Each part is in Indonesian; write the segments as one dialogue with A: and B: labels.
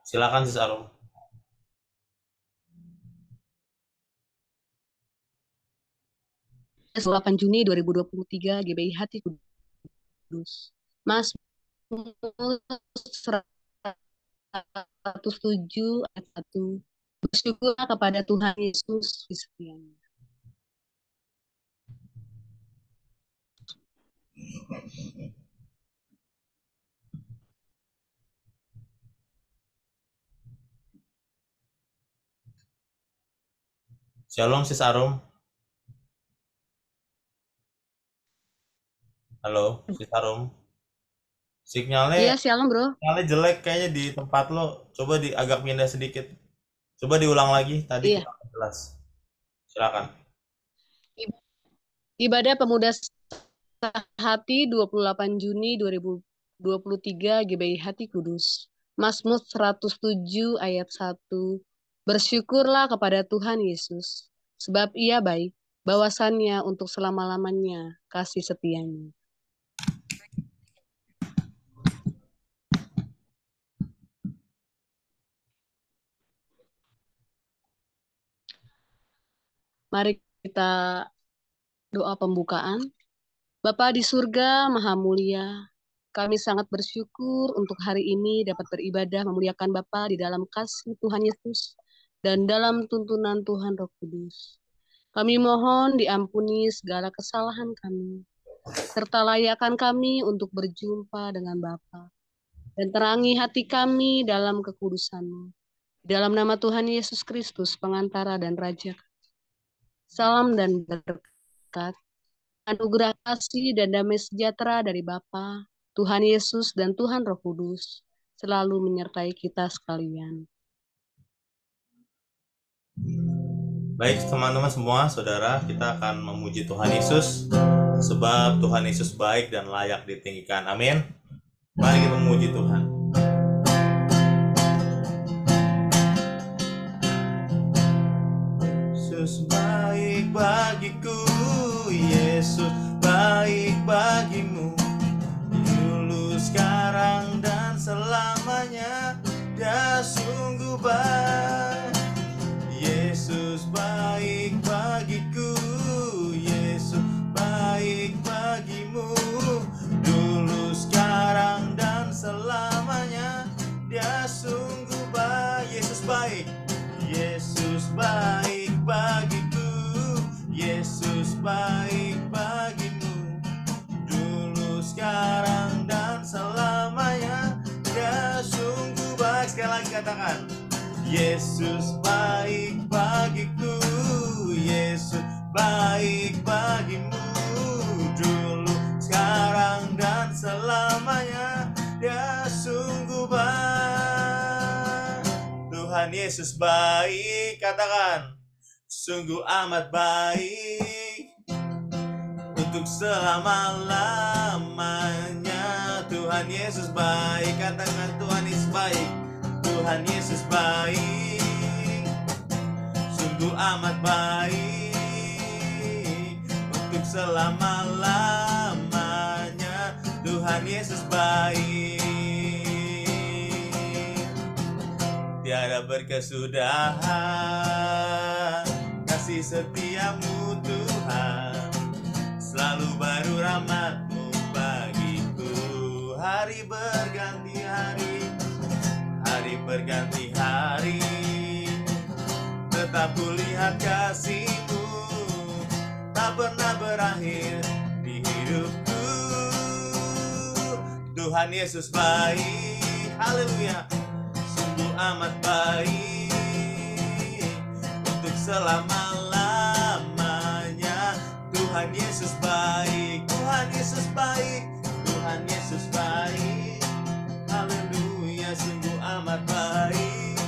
A: Silakan Sis Arum.
B: 8 Juni 2023 GBI Hati Kudus. Mazmur 107 ayat 1. Bersyukurlah kepada Tuhan Yesus Kristiannya.
A: Shalom Sis Arum. Halo Sis Arum. Sinyalnya
B: Iya, shalom bro.
A: sinyalnya jelek kayaknya di tempat lo. Coba agak pindah sedikit. Coba diulang lagi. Tadi
B: Iya,
A: kurang jelas. Silakan.
B: ibadah pemuda hati 28 Juni 2023 GBI Hati Kudus. Mazmur 107 ayat 1. Bersyukurlah kepada Tuhan Yesus, sebab ia baik, bawasannya untuk selama-lamanya, kasih setianya. Mari kita doa pembukaan. Bapa di surga, Maha Mulia, kami sangat bersyukur untuk hari ini dapat beribadah memuliakan Bapa di dalam kasih Tuhan Yesus dan dalam tuntunan Tuhan Roh Kudus. Kami mohon diampuni segala kesalahan kami, serta layakan kami untuk berjumpa dengan Bapa dan terangi hati kami dalam kekudusan-Mu. Dalam nama Tuhan Yesus Kristus, pengantara dan Raja. Salam dan berkat, anugerah kasih dan damai sejahtera dari Bapa, Tuhan Yesus dan Tuhan Roh Kudus selalu menyertai kita sekalian.
A: Baik teman-teman semua, saudara, kita akan memuji Tuhan Yesus sebab Tuhan Yesus baik dan layak ditinggikan. Amin. Mari kita memuji Tuhan. Yesus baik bagiku, Yesus baik bagimu, dulu, sekarang, dan selamanya. Dia sungguh baik. Yesus baik bagiku, Yesus baik bagimu, dulu, sekarang, dan selamanya. Dia sungguh baik. Yesus baik. Yesus baik bagiku, Yesus baik bagimu, dulu, sekarang, dan selamanya. Dia sungguh baik. Sekali lagi katakan, Yesus baik bagiku, Yesus baik bagimu, dulu, sekarang, dan selamanya. Dia sungguh baik. Tuhan Yesus baik, katakan, sungguh amat baik untuk selama-lamanya. Tuhan Yesus baik, katakan, Tuhan Yesus baik. Tuhan Yesus baik, sungguh amat baik untuk selama-lamanya. Tuhan Yesus baik, tiada berkesudahan kasih setiamu Tuhan, selalu baru rahmat-Mu bagiku. Hari berganti hari, hari berganti hari, tetap kulihat kasih-Mu tak pernah berakhir di hidupku. Tuhan Yesus baik, haleluya, sungguh amat baik untuk selama-lamanya. Tuhan Yesus baik, Tuhan Yesus baik, Tuhan Yesus baik, haleluya, sungguh amat baik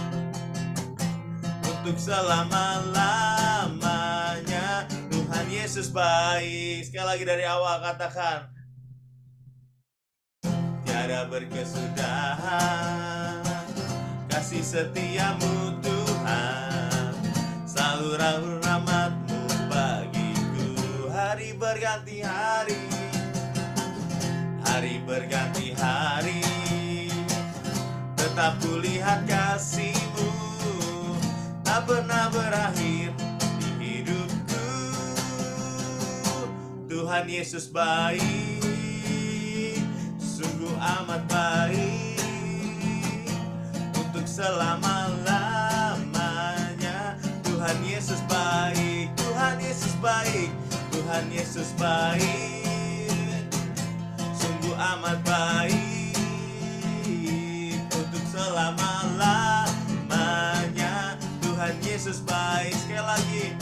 A: untuk selama-lamanya. Tuhan Yesus baik. Sekali lagi dari awal katakan, tiada berkesudahan kasih setiamu Tuhan, selalu rahmat-Mu bagiku. Hari berganti hari, hari berganti hari, tetap kulihat kasih-Mu tak pernah berakhir di hidupku. Tuhan Yesus baik, sungguh amat baik, untuk selama-lamanya. Tuhan Yesus baik, Tuhan Yesus baik, Tuhan Yesus baik, sungguh amat baik, untuk selama-lamanya. Tuhan Yesus baik, sekali lagi.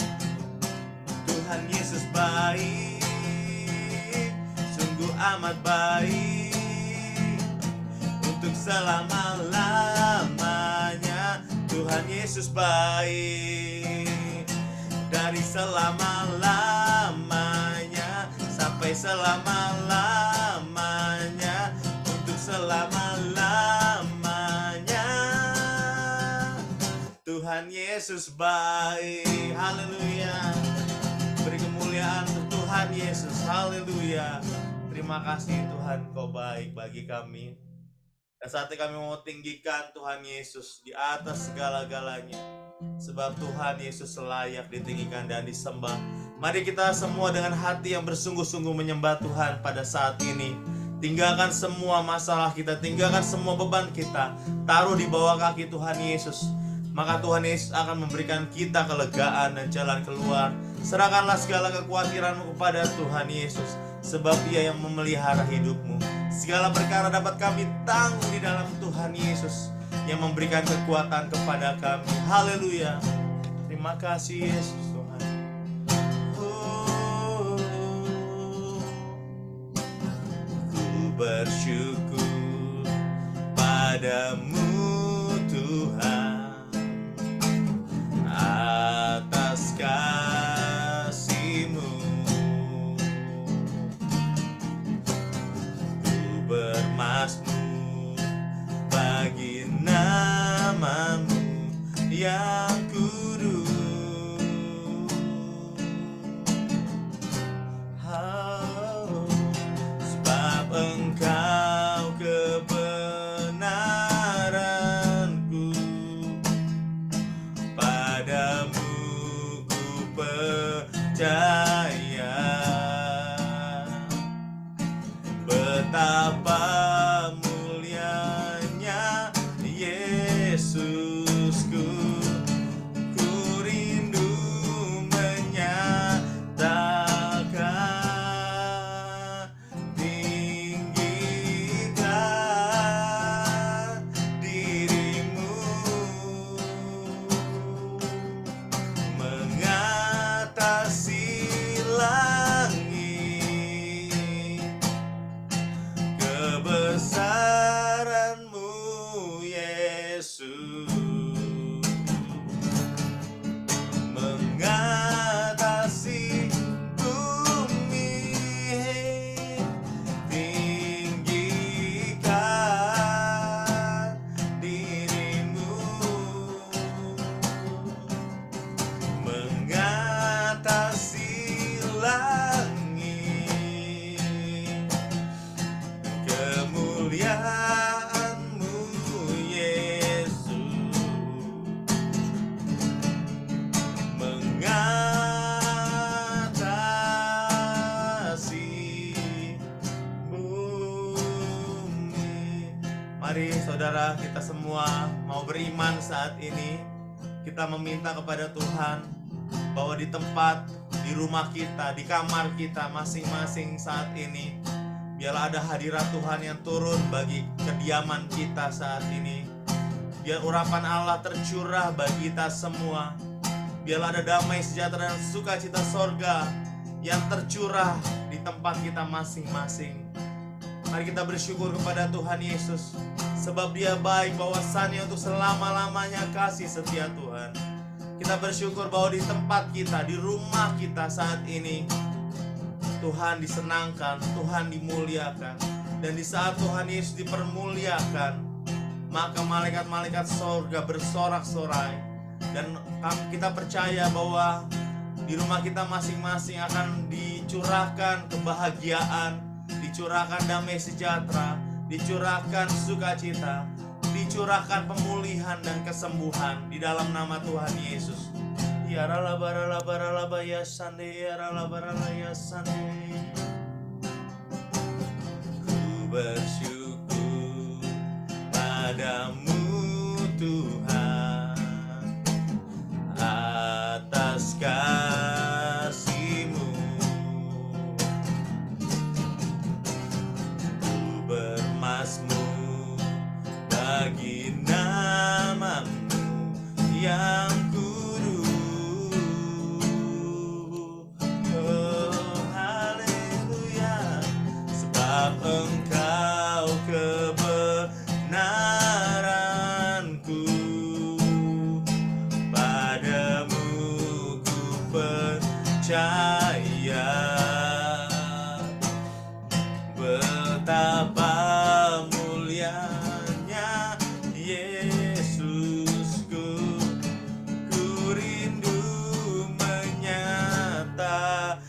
A: Tuhan Yesus baik, sungguh amat baik, untuk selama-lamanya. Tuhan Yesus baik, dari selama-lamanya sampai selama-lamanya, untuk selama-lamanya. Tuhan Yesus baik, haleluya. Beri kemuliaan untuk Tuhan Yesus, haleluya. Terima kasih Tuhan, Kau baik bagi kami. Dan saat ini kami mau tinggikan Tuhan Yesus di atas segala-galanya, sebab Tuhan Yesus layak ditinggikan dan disembah. Mari kita semua dengan hati yang bersungguh-sungguh menyembah Tuhan pada saat ini. Tinggalkan semua masalah kita, tinggalkan semua beban kita, taruh di bawah kaki Tuhan Yesus. Maka Tuhan Yesus akan memberikan kita kelegaan dan jalan keluar. Serahkanlah segala kekhawatiranmu kepada Tuhan Yesus, sebab Dia yang memelihara hidupmu. Segala perkara dapat kami tanggung di dalam Tuhan Yesus, yang memberikan kekuatan kepada kami. Haleluya. Terima kasih Yesus Tuhan. Ku bersyukur padamu Tuhan, atas kasih-Mu. Ku bermazmur bagi nama-Mu yang kudus. Sebab Engkau kebenaranku, padamu ku percaya. Betapa mulianya Yesusku, ku rindu menyatakan, tinggikan diri-Mu, mengatasi langit, kebesaran-Mu Yesus, mengatasi bumi, tinggikan diri-Mu, mengatasi langit, kemuliaan-Mu Yesus, mengatasi bumi. Mari saudara, kita semua mau beriman saat ini. Kita meminta kepada Tuhan bahwa di tempat, di rumah kita, di kamar kita masing-masing saat ini, biarlah ada hadirat Tuhan yang turun bagi kediaman kita saat ini. Biar urapan Allah tercurah bagi kita semua. Biarlah ada damai, sejahtera, dan sukacita sorga yang tercurah di tempat kita masing-masing. Mari kita bersyukur kepada Tuhan Yesus, sebab Dia baik, bahwasannya untuk selama-lamanya kasih setia Tuhan. Kita bersyukur bahwa di tempat kita, di rumah kita saat ini, Tuhan disenangkan, Tuhan dimuliakan. Dan di saat Tuhan Yesus dipermuliakan, maka malaikat-malaikat sorga bersorak-sorai. Dan kita percaya bahwa di rumah kita masing-masing akan dicurahkan kebahagiaan, dicurahkan damai sejahtera, dicurahkan sukacita, dicurahkan curahkan pemulihan dan kesembuhan di dalam nama Tuhan Yesus. Ya ralabaralaba ya sande, ya ralabarala ya sande. Ku bersyukur padamu Tuhan atas kasih-Mu. Ku bermazmur bagi nama-Mu yang kudus. Oh haleluya, sebab Engkau kebenaranku. Padamu ku percaya, betapa mulianya Yesusku. Ku rindu menyatakan,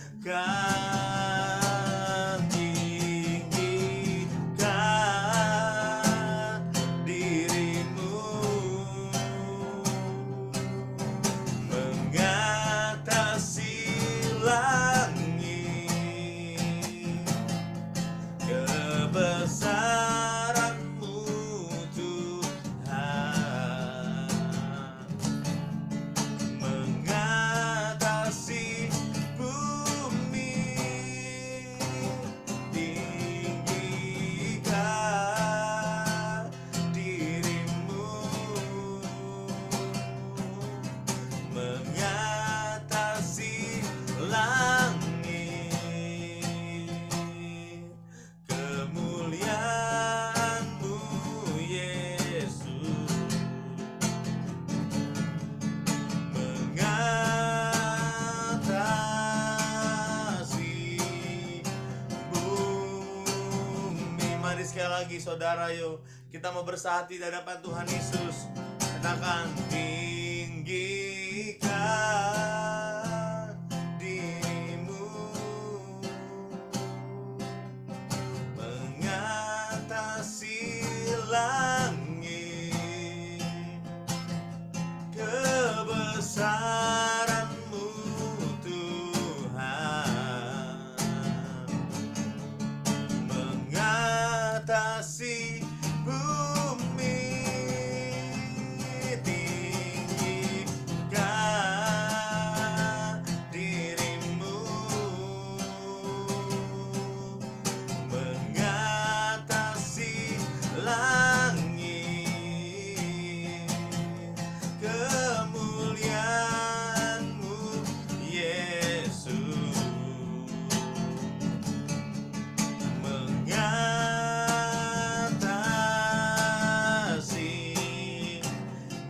A: tinggikan dirimu, mengatasi langit. Kebesaran-Mu Tuhan mengatasi bumi. Tinggikan dirimu, mengatasi langit. Kemuliaan-Mu Yesus mengatasi bumi. Mari sekali lagi saudara, yuk kita mau bersatu di hadapan Tuhan Yesus. Katakan, tinggikan dirimu, mengatasi langit. Kebesaran-Mu Tuhan mengatasi bumi. Tinggikan dirimu, mengatasi langit. Kemuliaan-Mu Yesus mengatasi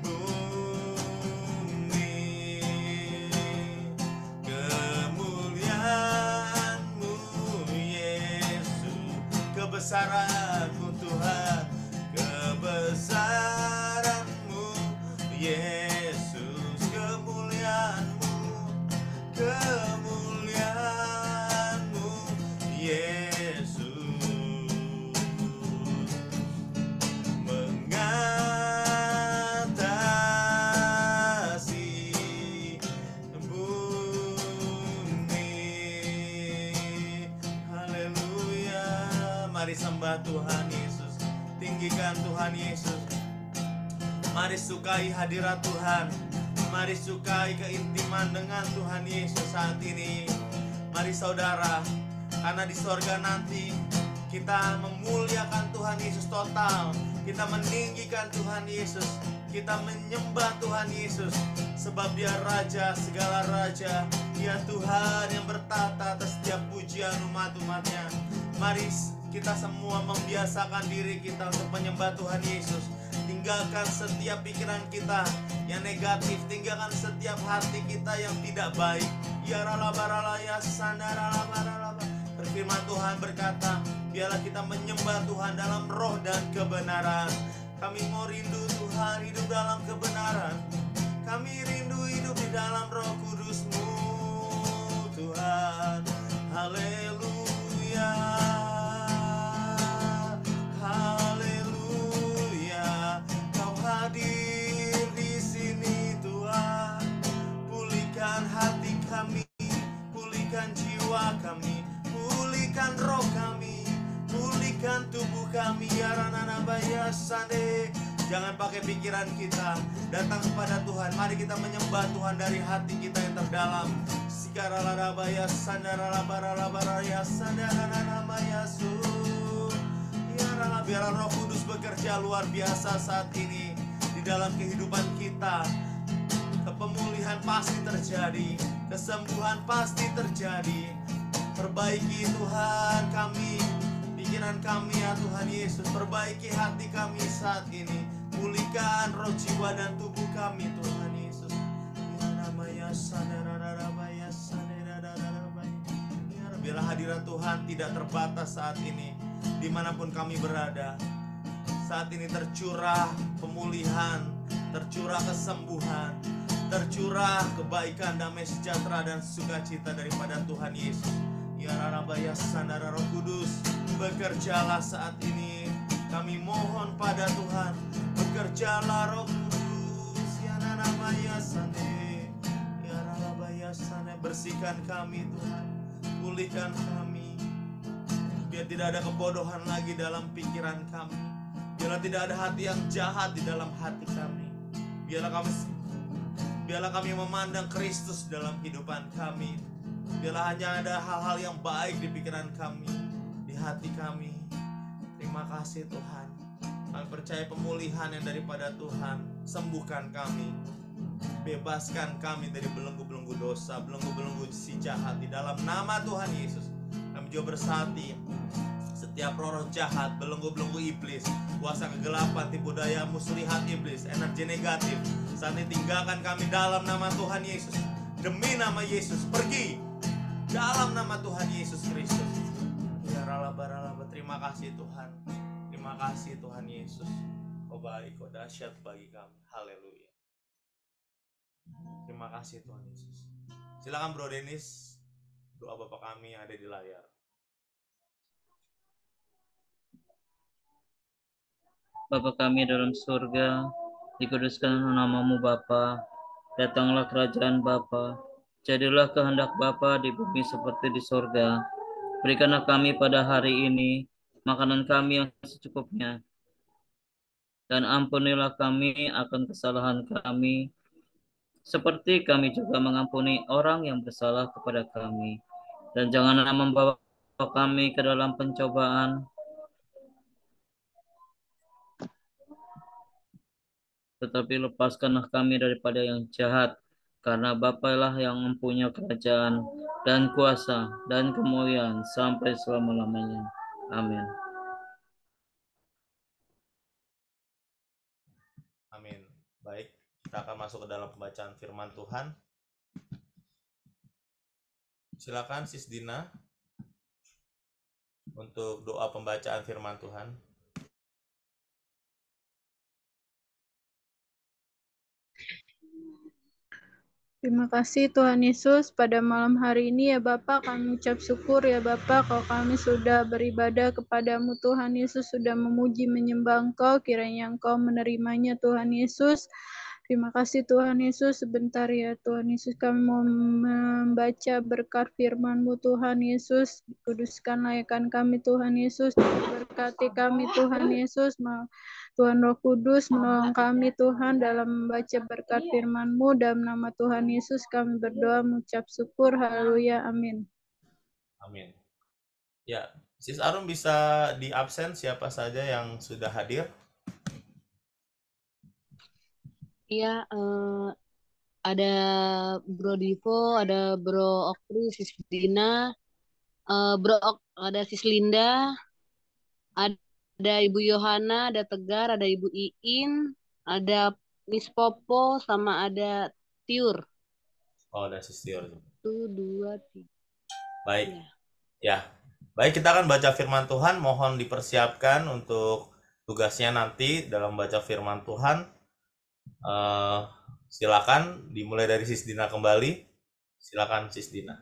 A: bumi. Kemuliaan-Mu Yesus, kebesaran-Mu Tuhan, kebesaran-Mu Yesus, kemuliaan-Mu, kemuliaan-Mu Yesus mengatasi bumi. Haleluya, mari sembah Tuhan Yesus, tinggikan Tuhan Yesus. Mari sukai hadirat Tuhan, mari sukai keintiman dengan Tuhan Yesus saat ini. Mari saudara, karena di sorga nanti kita memuliakan Tuhan Yesus total. Kita meninggikan Tuhan Yesus, kita menyembah Tuhan Yesus, sebab Dia Raja segala raja, Dia Tuhan yang bertata atas setiap pujian umat-umatnya. Mari kita semua membiasakan diri kita untuk menyembah Tuhan Yesus. Tinggalkan setiap pikiran kita yang negatif, tinggalkan setiap hati kita yang tidak baik. Ya ralabarala ya sandaralabaralaba. Firman Tuhan berkata, biarlah kita menyembah Tuhan dalam roh dan kebenaran. Kami mau rindu Tuhan hidup dalam kebenaran. Kami rindu hidup di dalam Roh Kudus-Mu Tuhan. Haleluya, haleluya, pulihkan roh kami, pulihkan tubuh kami. Ya ranana baya sande. Jangan pakai pikiran kita, datang kepada Tuhan. Mari kita menyembah Tuhan dari hati kita yang terdalam. Sikaralabaya sandaralabaralabaraya sandaranamaya su. Ya rana, biarlah Roh Kudus bekerja luar biasa saat ini di dalam kehidupan kita. Pemulihan pasti terjadi, kesembuhan pasti terjadi. Perbaiki Tuhan kami, pikiran kami ya Tuhan Yesus. Perbaiki hati kami saat ini. Pulihkan roh, jiwa, dan tubuh kami Tuhan Yesus. Biarlah hadirat Tuhan tidak terbatas saat ini, dimanapun kami berada. Saat ini tercurah pemulihan, tercurah kesembuhan, tercurah kebaikan, damai sejahtera, dan sukacita daripada Tuhan Yesus. Ya Rabaya Sandara, Roh Kudus, bekerjalah saat ini. Kami mohon pada Tuhan, bekerjalah Roh Kudus. Ya Namaya Sande, Ya Rabaya Sande, bersihkan kami Tuhan, pulihkan kami. Biar tidak ada kebodohan lagi dalam pikiran kami. Biarlah tidak ada hati yang jahat di dalam hati kami. Biarlah kami memandang Kristus dalam kehidupan kami. Biarlah hanya ada hal-hal yang baik di pikiran kami, di hati kami. Terima kasih Tuhan. Kami percaya pemulihan yang daripada Tuhan. Sembuhkan kami, bebaskan kami dari belenggu-belenggu dosa, belenggu-belenggu si jahat. Di dalam nama Tuhan Yesus kami juga bersati setiap roh jahat, belenggu-belenggu iblis, kuasa kegelapan, tipu daya, muslihat iblis, energi negatif, saat ini tinggalkan kami dalam nama Tuhan Yesus. Demi nama Yesus, pergi dalam nama Tuhan Yesus Kristus. Ya ralaba, terima kasih Tuhan. Terima kasih Tuhan Yesus. Kau baik, kau dahsyat bagi kami. Haleluya. Terima kasih Tuhan Yesus. Silakan Bro Denis, doa Bapa kami yang ada di layar.
C: Bapa kami dalam surga, dikuduskan namamu Bapa, datanglah kerajaan Bapa, jadilah kehendak Bapa di bumi seperti di surga. Berikanlah kami pada hari ini makanan kami yang secukupnya, dan ampunilah kami akan kesalahan kami, seperti kami juga mengampuni orang yang bersalah kepada kami. Dan janganlah membawa kami ke dalam pencobaan, tetapi lepaskanlah kami daripada yang jahat, karena Bapa lah yang mempunyai kerajaan dan kuasa dan kemuliaan sampai selama-lamanya. Amin.
A: Amin. Baik, kita akan masuk ke dalam pembacaan firman Tuhan. Silakan Sis Dina untuk doa pembacaan firman Tuhan.
D: Terima kasih Tuhan Yesus, pada malam hari ini ya Bapa, kami ucap syukur ya Bapa, kalau kami sudah beribadah kepadamu Tuhan Yesus, sudah memuji menyembah Engkau, kiranya Engkau menerimanya Tuhan Yesus. Terima kasih Tuhan Yesus. Sebentar ya Tuhan Yesus, kami mau membaca berkat firman-Mu Tuhan Yesus. Kuduskan layakan kami Tuhan Yesus, berkati kami Tuhan Yesus. Tuhan Roh Kudus menolong kami Tuhan dalam membaca berkat firman-Mu. Dalam nama Tuhan Yesus kami berdoa mengucap syukur. Haleluya. Amin.
A: Amin. Ya, Sis Arum bisa di absen siapa saja yang sudah hadir?
B: Iya, ada Bro Divo, ada Bro Okri, Sis Dina, ada Sis Linda, ada Ibu Yohana, ada Tegar, ada Ibu Iin, ada Miss Popo, sama ada Tiur.
A: Oh, ada Sis Tiur.
B: 1, 2, 3.
A: Baik. Ya. Baik, kita akan baca firman Tuhan. Mohon dipersiapkan untuk tugasnya nanti dalam baca firman Tuhan. Silakan dimulai dari Sis Dina kembali. Silakan Sis Dina.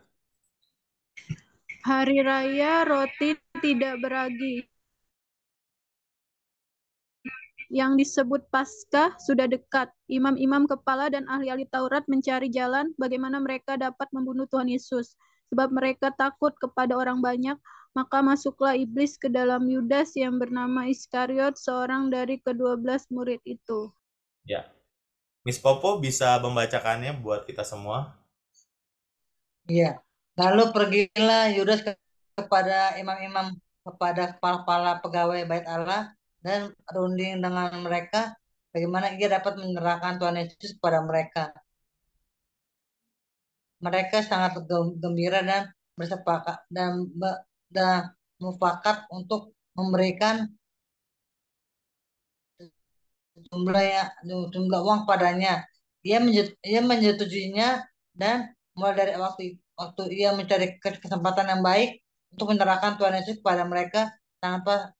D: Hari Raya Roti Tidak Beragi yang disebut Paskah sudah dekat. Imam-imam kepala dan ahli-ahli Taurat mencari jalan bagaimana mereka dapat membunuh Tuhan Yesus. Sebab mereka takut kepada orang banyak. Maka masuklah iblis ke dalam Yudas yang bernama Iskariot, seorang dari ke-12 murid itu.
A: Ya. Miss Popo bisa membacakannya buat kita semua.
E: Iya. Lalu pergilah Yudas kepada imam-imam, kepada kepala-kepala pegawai bait Allah, dan runding dengan mereka bagaimana ia dapat menyerahkan Tuhan Yesus kepada mereka. Mereka sangat gembira dan bersepakat dan mufakat untuk memberikan jumlah uang padanya. Ia menyetujuinya dan mulai dari waktu ia mencari kesempatan yang baik untuk menyerahkan Tuhan Yesus kepada mereka tanpa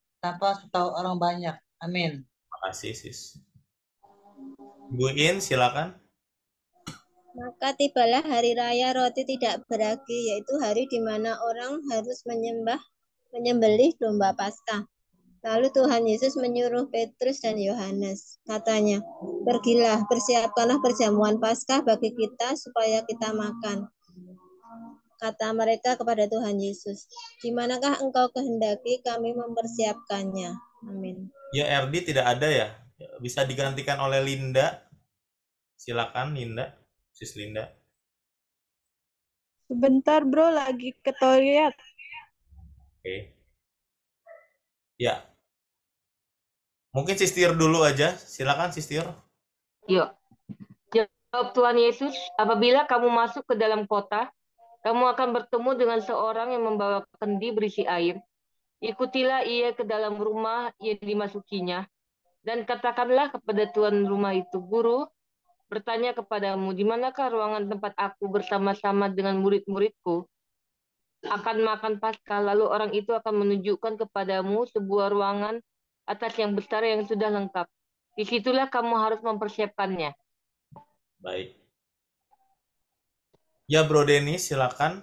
E: setahu orang banyak. Amin.
A: Terima kasih, Sis. Bu In, silakan.
F: Maka tibalah hari raya roti tidak beragi, yaitu hari di mana orang harus menyembelih domba Paskah. Lalu Tuhan Yesus menyuruh Petrus dan Yohanes. Katanya, pergilah, persiapkanlah perjamuan Paskah bagi kita supaya kita makan. Kata mereka kepada Tuhan Yesus, di manakah engkau kehendaki kami mempersiapkannya? Amin.
A: Ya, RD tidak ada ya? Bisa digantikan oleh Linda. Silakan, Linda. Sis Linda.
D: Sebentar bro, lagi ke toilet.
A: Oke. Ya. Mungkin Sistir dulu aja. Silakan, Sistir.
G: Yuk. Jawab Tuhan Yesus, apabila kamu masuk ke dalam kota, kamu akan bertemu dengan seorang yang membawa kendi berisi air. Ikutilah ia ke dalam rumah yang dimasukinya, dan katakanlah kepada tuan rumah itu, Guru, bertanya kepadamu, di manakah ruangan tempat aku bersama-sama dengan murid-muridku akan makan Paskah? Lalu orang itu akan menunjukkan kepadamu sebuah ruangan atas yang besar yang sudah lengkap. Disitulah kamu harus mempersiapkannya.
A: Baik. Ya, Bro Denis, silakan.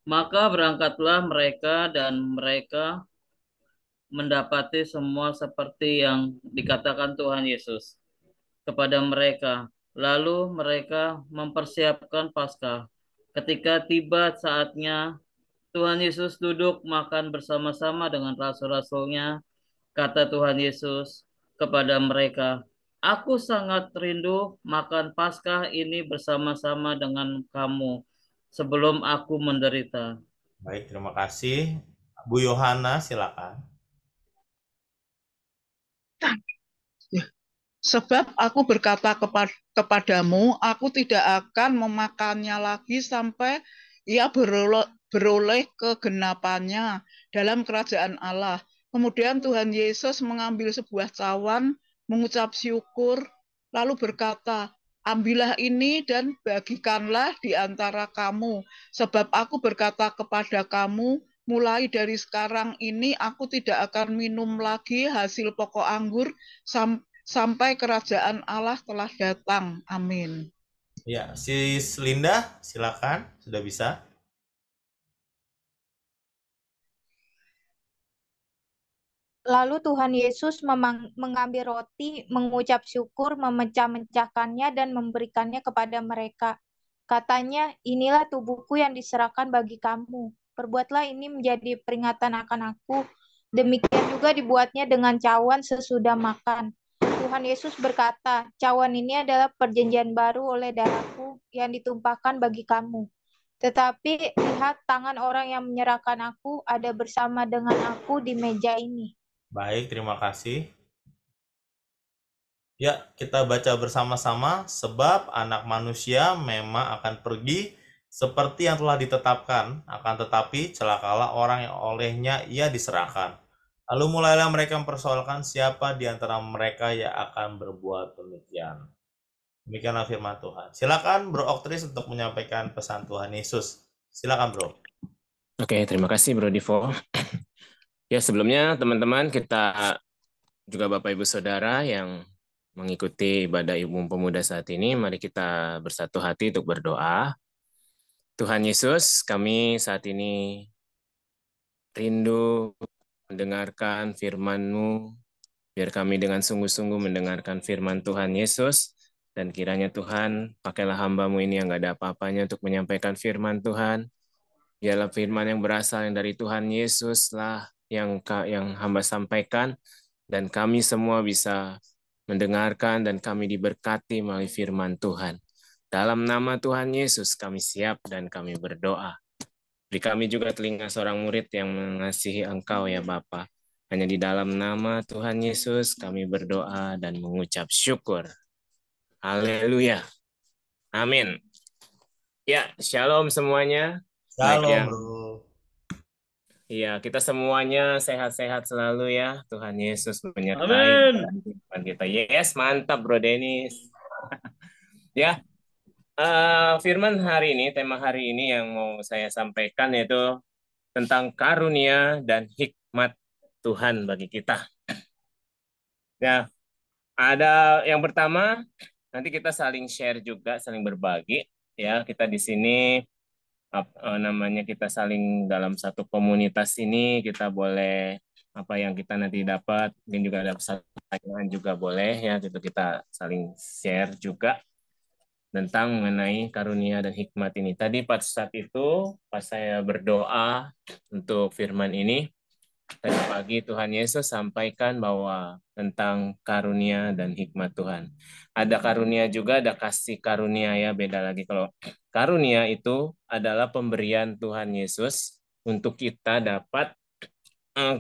C: Maka berangkatlah mereka dan mereka mendapati semua seperti yang dikatakan Tuhan Yesus kepada mereka. Lalu mereka mempersiapkan Paskah. Ketika tiba saatnya, Tuhan Yesus duduk makan bersama-sama dengan rasul-rasulnya. Kata Tuhan Yesus kepada mereka, "Aku sangat rindu makan Paskah ini bersama-sama dengan kamu sebelum aku menderita."
A: Baik, terima kasih. Bu Yohana, silakan.
H: Sebab aku berkata kepadamu, aku tidak akan memakannya lagi sampai ia beroleh kegenapannya dalam kerajaan Allah. Kemudian Tuhan Yesus mengambil sebuah cawan, mengucap syukur, lalu berkata, ambillah ini dan bagikanlah di antara kamu. Sebab aku berkata kepada kamu, mulai dari sekarang ini aku tidak akan minum lagi hasil pokok anggur sampai kerajaan Allah telah datang. Amin.
A: Ya, Sis Linda, silakan. Sudah bisa.
I: Lalu Tuhan Yesus mengambil roti, mengucap syukur, memecah-mecahkannya dan memberikannya kepada mereka. Katanya, inilah tubuhku yang diserahkan bagi kamu. Perbuatlah ini menjadi peringatan akan aku. Demikian juga dibuatnya dengan cawan sesudah makan. Tuhan Yesus berkata, cawan ini adalah perjanjian baru oleh darahku yang ditumpahkan bagi kamu. Tetapi lihat, tangan orang yang menyerahkan aku ada bersama dengan aku di meja ini.
A: Baik, terima kasih. Ya, kita baca bersama-sama, sebab anak manusia memang akan pergi seperti yang telah ditetapkan, akan tetapi celakalah orang yang olehnya ia diserahkan. Lalu mulailah mereka mempersoalkan siapa di antara mereka yang akan berbuat demikian. Demikianlah firman Tuhan. Silakan Bro Oktris untuk menyampaikan pesan Tuhan Yesus. Silakan Bro.
J: Oke, terima kasih Bro Divo. Ya, sebelumnya teman-teman, kita juga Bapak Ibu Saudara yang mengikuti ibadah umum pemuda saat ini, mari kita bersatu hati untuk berdoa. Tuhan Yesus, kami saat ini rindu mendengarkan firman-Mu, biar kami dengan sungguh-sungguh mendengarkan firman Tuhan Yesus, Dan kiranya Tuhan, pakailah hamba-Mu ini yang gak ada apa-apanya untuk menyampaikan firman Tuhan. Biarlah firman yang berasal yang dari Tuhan Yesus lah yang hamba sampaikan. Dan kami semua bisa mendengarkan dan kami diberkati melalui firman Tuhan. Dalam nama Tuhan Yesus kami siap dan kami berdoa. Beri kami juga telinga seorang murid yang mengasihi Engkau ya Bapa. Hanya di dalam nama Tuhan Yesus kami berdoa dan mengucap syukur. Haleluya. Amin. Ya, shalom semuanya. Baik
A: Shalom,
J: yang
A: bro.
J: ya, kita semuanya sehat-sehat selalu ya. Tuhan Yesus menyertai kehidupan kita. Yes, mantap Bro Dennis. Ya, firman hari ini, tema hari ini yang mau saya sampaikan yaitu tentang karunia dan hikmat Tuhan bagi kita. Ya, ada yang pertama, nanti kita saling share juga, saling berbagi. Ya, kita di sini namanya kita saling dalam satu komunitas ini, kita boleh apa yang kita nanti dapat, mungkin juga ada pertanyaan juga boleh ya, gitu kita saling share juga tentang mengenai karunia dan hikmat ini. Tadi pas saat itu, pas saya berdoa untuk firman ini, tadi pagi Tuhan Yesus sampaikan bahwa tentang karunia dan hikmat Tuhan. Ada karunia juga, ada kasih karunia ya, beda lagi. Kalau karunia itu adalah pemberian Tuhan Yesus untuk kita dapat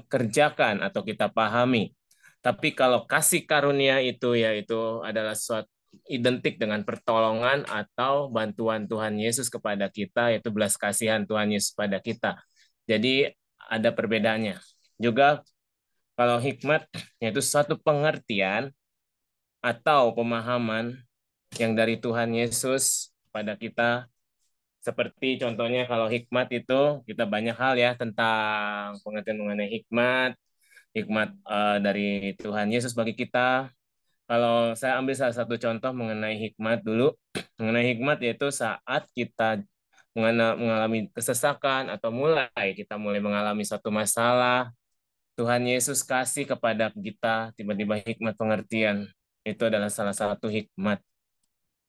J: kerjakan atau kita pahami. Tapi kalau kasih karunia itu yaitu adalah suatu identik dengan pertolongan atau bantuan Tuhan Yesus kepada kita, yaitu belas kasihan Tuhan Yesus pada kita. Jadi ada perbedaannya. Juga kalau hikmat yaitu suatu pengertian atau pemahaman yang dari Tuhan Yesus pada kita. Seperti contohnya kalau hikmat itu kita banyak hal ya tentang pengertian mengenai hikmat dari Tuhan Yesus bagi kita. Kalau saya ambil salah satu contoh mengenai hikmat dulu, mengenai hikmat yaitu saat kita mengalami kesesakan atau kita mulai mengalami suatu masalah, Tuhan Yesus kasih kepada kita tiba-tiba hikmat pengertian. Itu adalah salah satu hikmat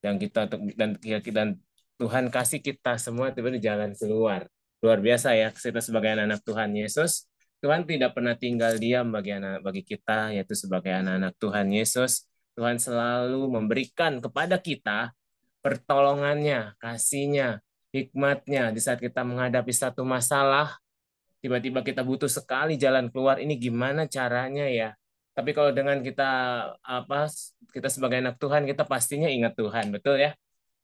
J: yang kita dan Tuhan kasih kita semua tiba-tiba di jalan keluar. Luar biasa ya, kita sebagai anak-anak Tuhan Yesus, Tuhan tidak pernah tinggal diam bagi kita, yaitu sebagai anak-anak Tuhan Yesus. Tuhan selalu memberikan kepada kita pertolongannya, kasihnya, hikmatnya di saat kita menghadapi satu masalah, tiba-tiba kita butuh sekali jalan keluar, ini gimana caranya ya? Tapi kalau dengan kita sebagai anak Tuhan, kita pastinya ingat Tuhan, betul ya?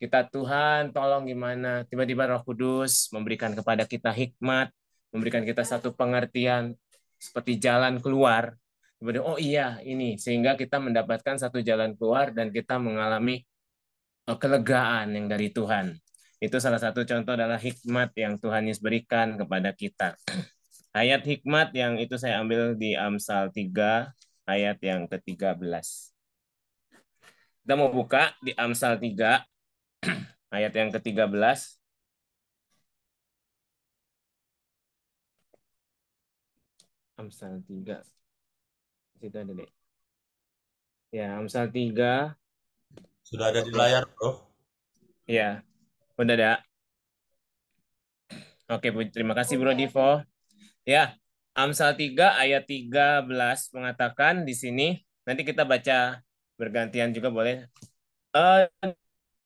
J: Kita Tuhan, tolong gimana? Tiba-tiba Roh Kudus memberikan kepada kita hikmat, memberikan kita satu pengertian seperti jalan keluar. Tiba-tiba, oh iya, ini. Sehingga kita mendapatkan satu jalan keluar dan kita mengalami kelegaan yang dari Tuhan. Itu salah satu contoh adalah hikmat yang Tuhan Yesus berikan kepada kita. Ayat hikmat yang itu saya ambil di Amsal 3, ayat yang ke-13. Kita mau buka di Amsal 3, ayat yang ke-13. Amsal 3. Situ ada deh. Ya, Amsal 3.
A: Sudah ada di layar, bro.
J: Ya, udah ada. Oke, terima kasih Bro Divo. Ya, Amsal 3 ayat 13 mengatakan di sini, nanti kita baca bergantian juga boleh.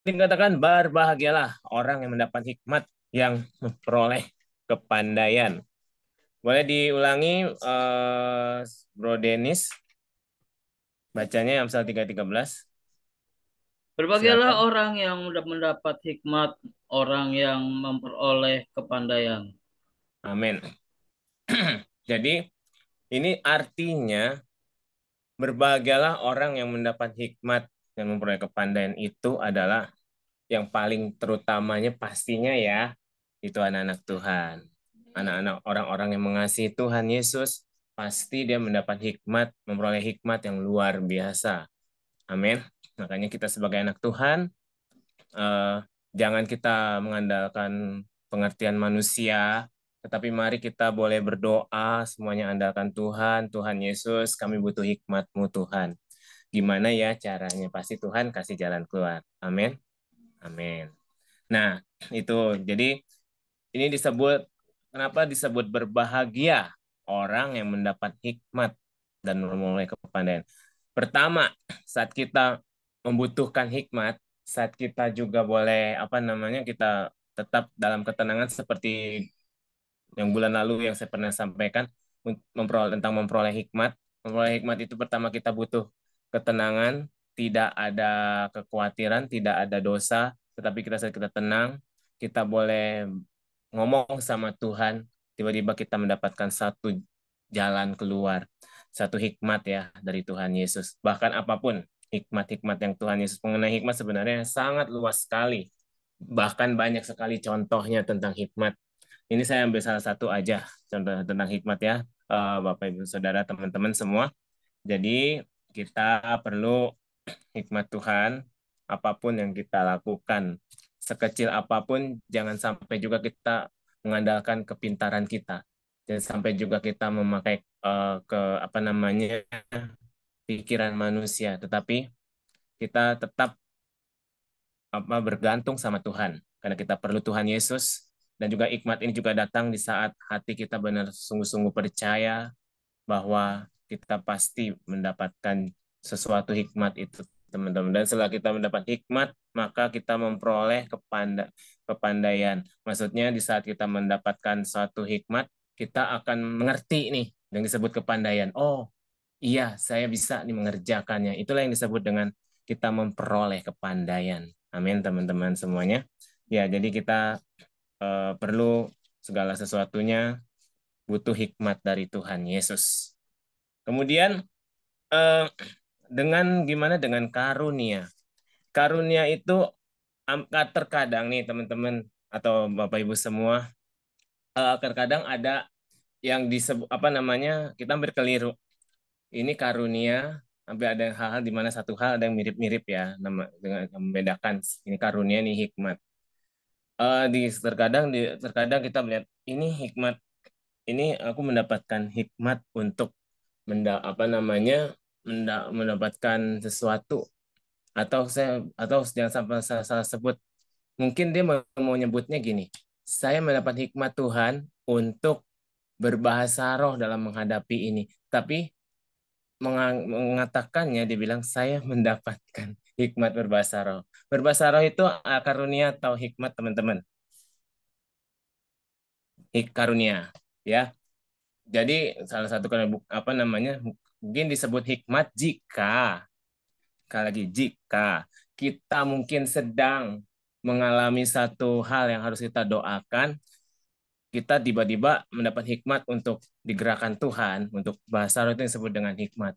J: Dikatakan berbahagialah orang yang mendapat hikmat yang memperoleh kepandaian. Boleh diulangi Bro Dennis bacanya Amsal 3:13.
C: Berbahagialah orang yang mendapat hikmat, orang yang memperoleh kepandaian.
J: Amin. Jadi ini artinya berbahagialah orang yang mendapat hikmat dan memperoleh kepandaian itu adalah yang paling terutamanya pastinya ya itu anak-anak Tuhan. Anak-anak orang-orang yang mengasihi Tuhan Yesus pasti dia mendapat hikmat, memperoleh hikmat yang luar biasa. Amin. Makanya kita sebagai anak Tuhan jangan kita mengandalkan pengertian manusia, tetapi mari kita boleh berdoa, semuanya andalkan Tuhan, Tuhan Yesus, kami butuh hikmat-Mu Tuhan. gimana ya caranya. Pasti Tuhan kasih jalan keluar. Amin. Amin. Nah, itu. Jadi ini disebut, kenapa disebut berbahagia orang yang mendapat hikmat dan memulai kepandaian. Pertama, saat kita membutuhkan hikmat, saat kita juga boleh kita tetap dalam ketenangan seperti yang bulan lalu yang saya pernah sampaikan tentang memperoleh hikmat. Memperoleh hikmat itu pertama kita butuh ketenangan, tidak ada kekhawatiran, tidak ada dosa, tetapi saat kita tenang, kita boleh ngomong sama Tuhan, tiba-tiba kita mendapatkan satu jalan keluar, satu hikmat ya dari Tuhan Yesus. Bahkan apapun hikmat-hikmat yang Tuhan Yesus, mengenai hikmat sebenarnya sangat luas sekali. Bahkan banyak sekali contohnya tentang hikmat. Ini saya ambil salah satu aja contoh tentang hikmat ya, Bapak Ibu Saudara, teman-teman semua. Jadi kita perlu hikmat Tuhan, apapun yang kita lakukan, sekecil apapun, jangan sampai juga kita mengandalkan kepintaran kita. Jangan sampai juga kita memakai pikiran manusia, tetapi kita tetap bergantung sama Tuhan, karena kita perlu Tuhan Yesus. Dan juga hikmat ini juga datang di saat hati kita benar sungguh-sungguh percaya bahwa kita pasti mendapatkan sesuatu hikmat itu, teman-teman. Dan setelah kita mendapat hikmat, maka kita memperoleh kepandaian. Maksudnya di saat kita mendapatkan suatu hikmat, kita akan mengerti nih yang disebut kepandaian. Oh, iya, saya bisa nih mengerjakannya. Itulah yang disebut dengan kita memperoleh kepandaian. Amin, teman-teman semuanya. Ya, jadi kita perlu segala sesuatunya butuh hikmat dari Tuhan Yesus. Kemudian dengan karunia. Karunia itu terkadang nih teman-teman atau Bapak Ibu semua, terkadang ada yang disebut kita hampir keliru. Ini karunia, hampir ada hal-hal di mana satu hal ada yang mirip-mirip ya, dengan membedakan ini karunia, ini hikmat. Terkadang kita melihat ini hikmat, ini aku mendapatkan hikmat untuk mendapatkan sesuatu, atau jangan sampai salah sebut, mungkin dia mau nyebutnya gini, saya mendapat hikmat Tuhan untuk berbahasa roh dalam menghadapi ini, tapi mengatakannya dia bilang saya mendapatkan hikmat berbahasa roh. Berbahasa roh itu karunia atau hikmat, teman-teman? Karunia ya. Jadi salah satu mungkin disebut hikmat jika kita mungkin sedang mengalami satu hal yang harus kita doakan, kita tiba-tiba mendapat hikmat untuk digerakkan Tuhan, untuk bahasa roh itu disebut dengan hikmat.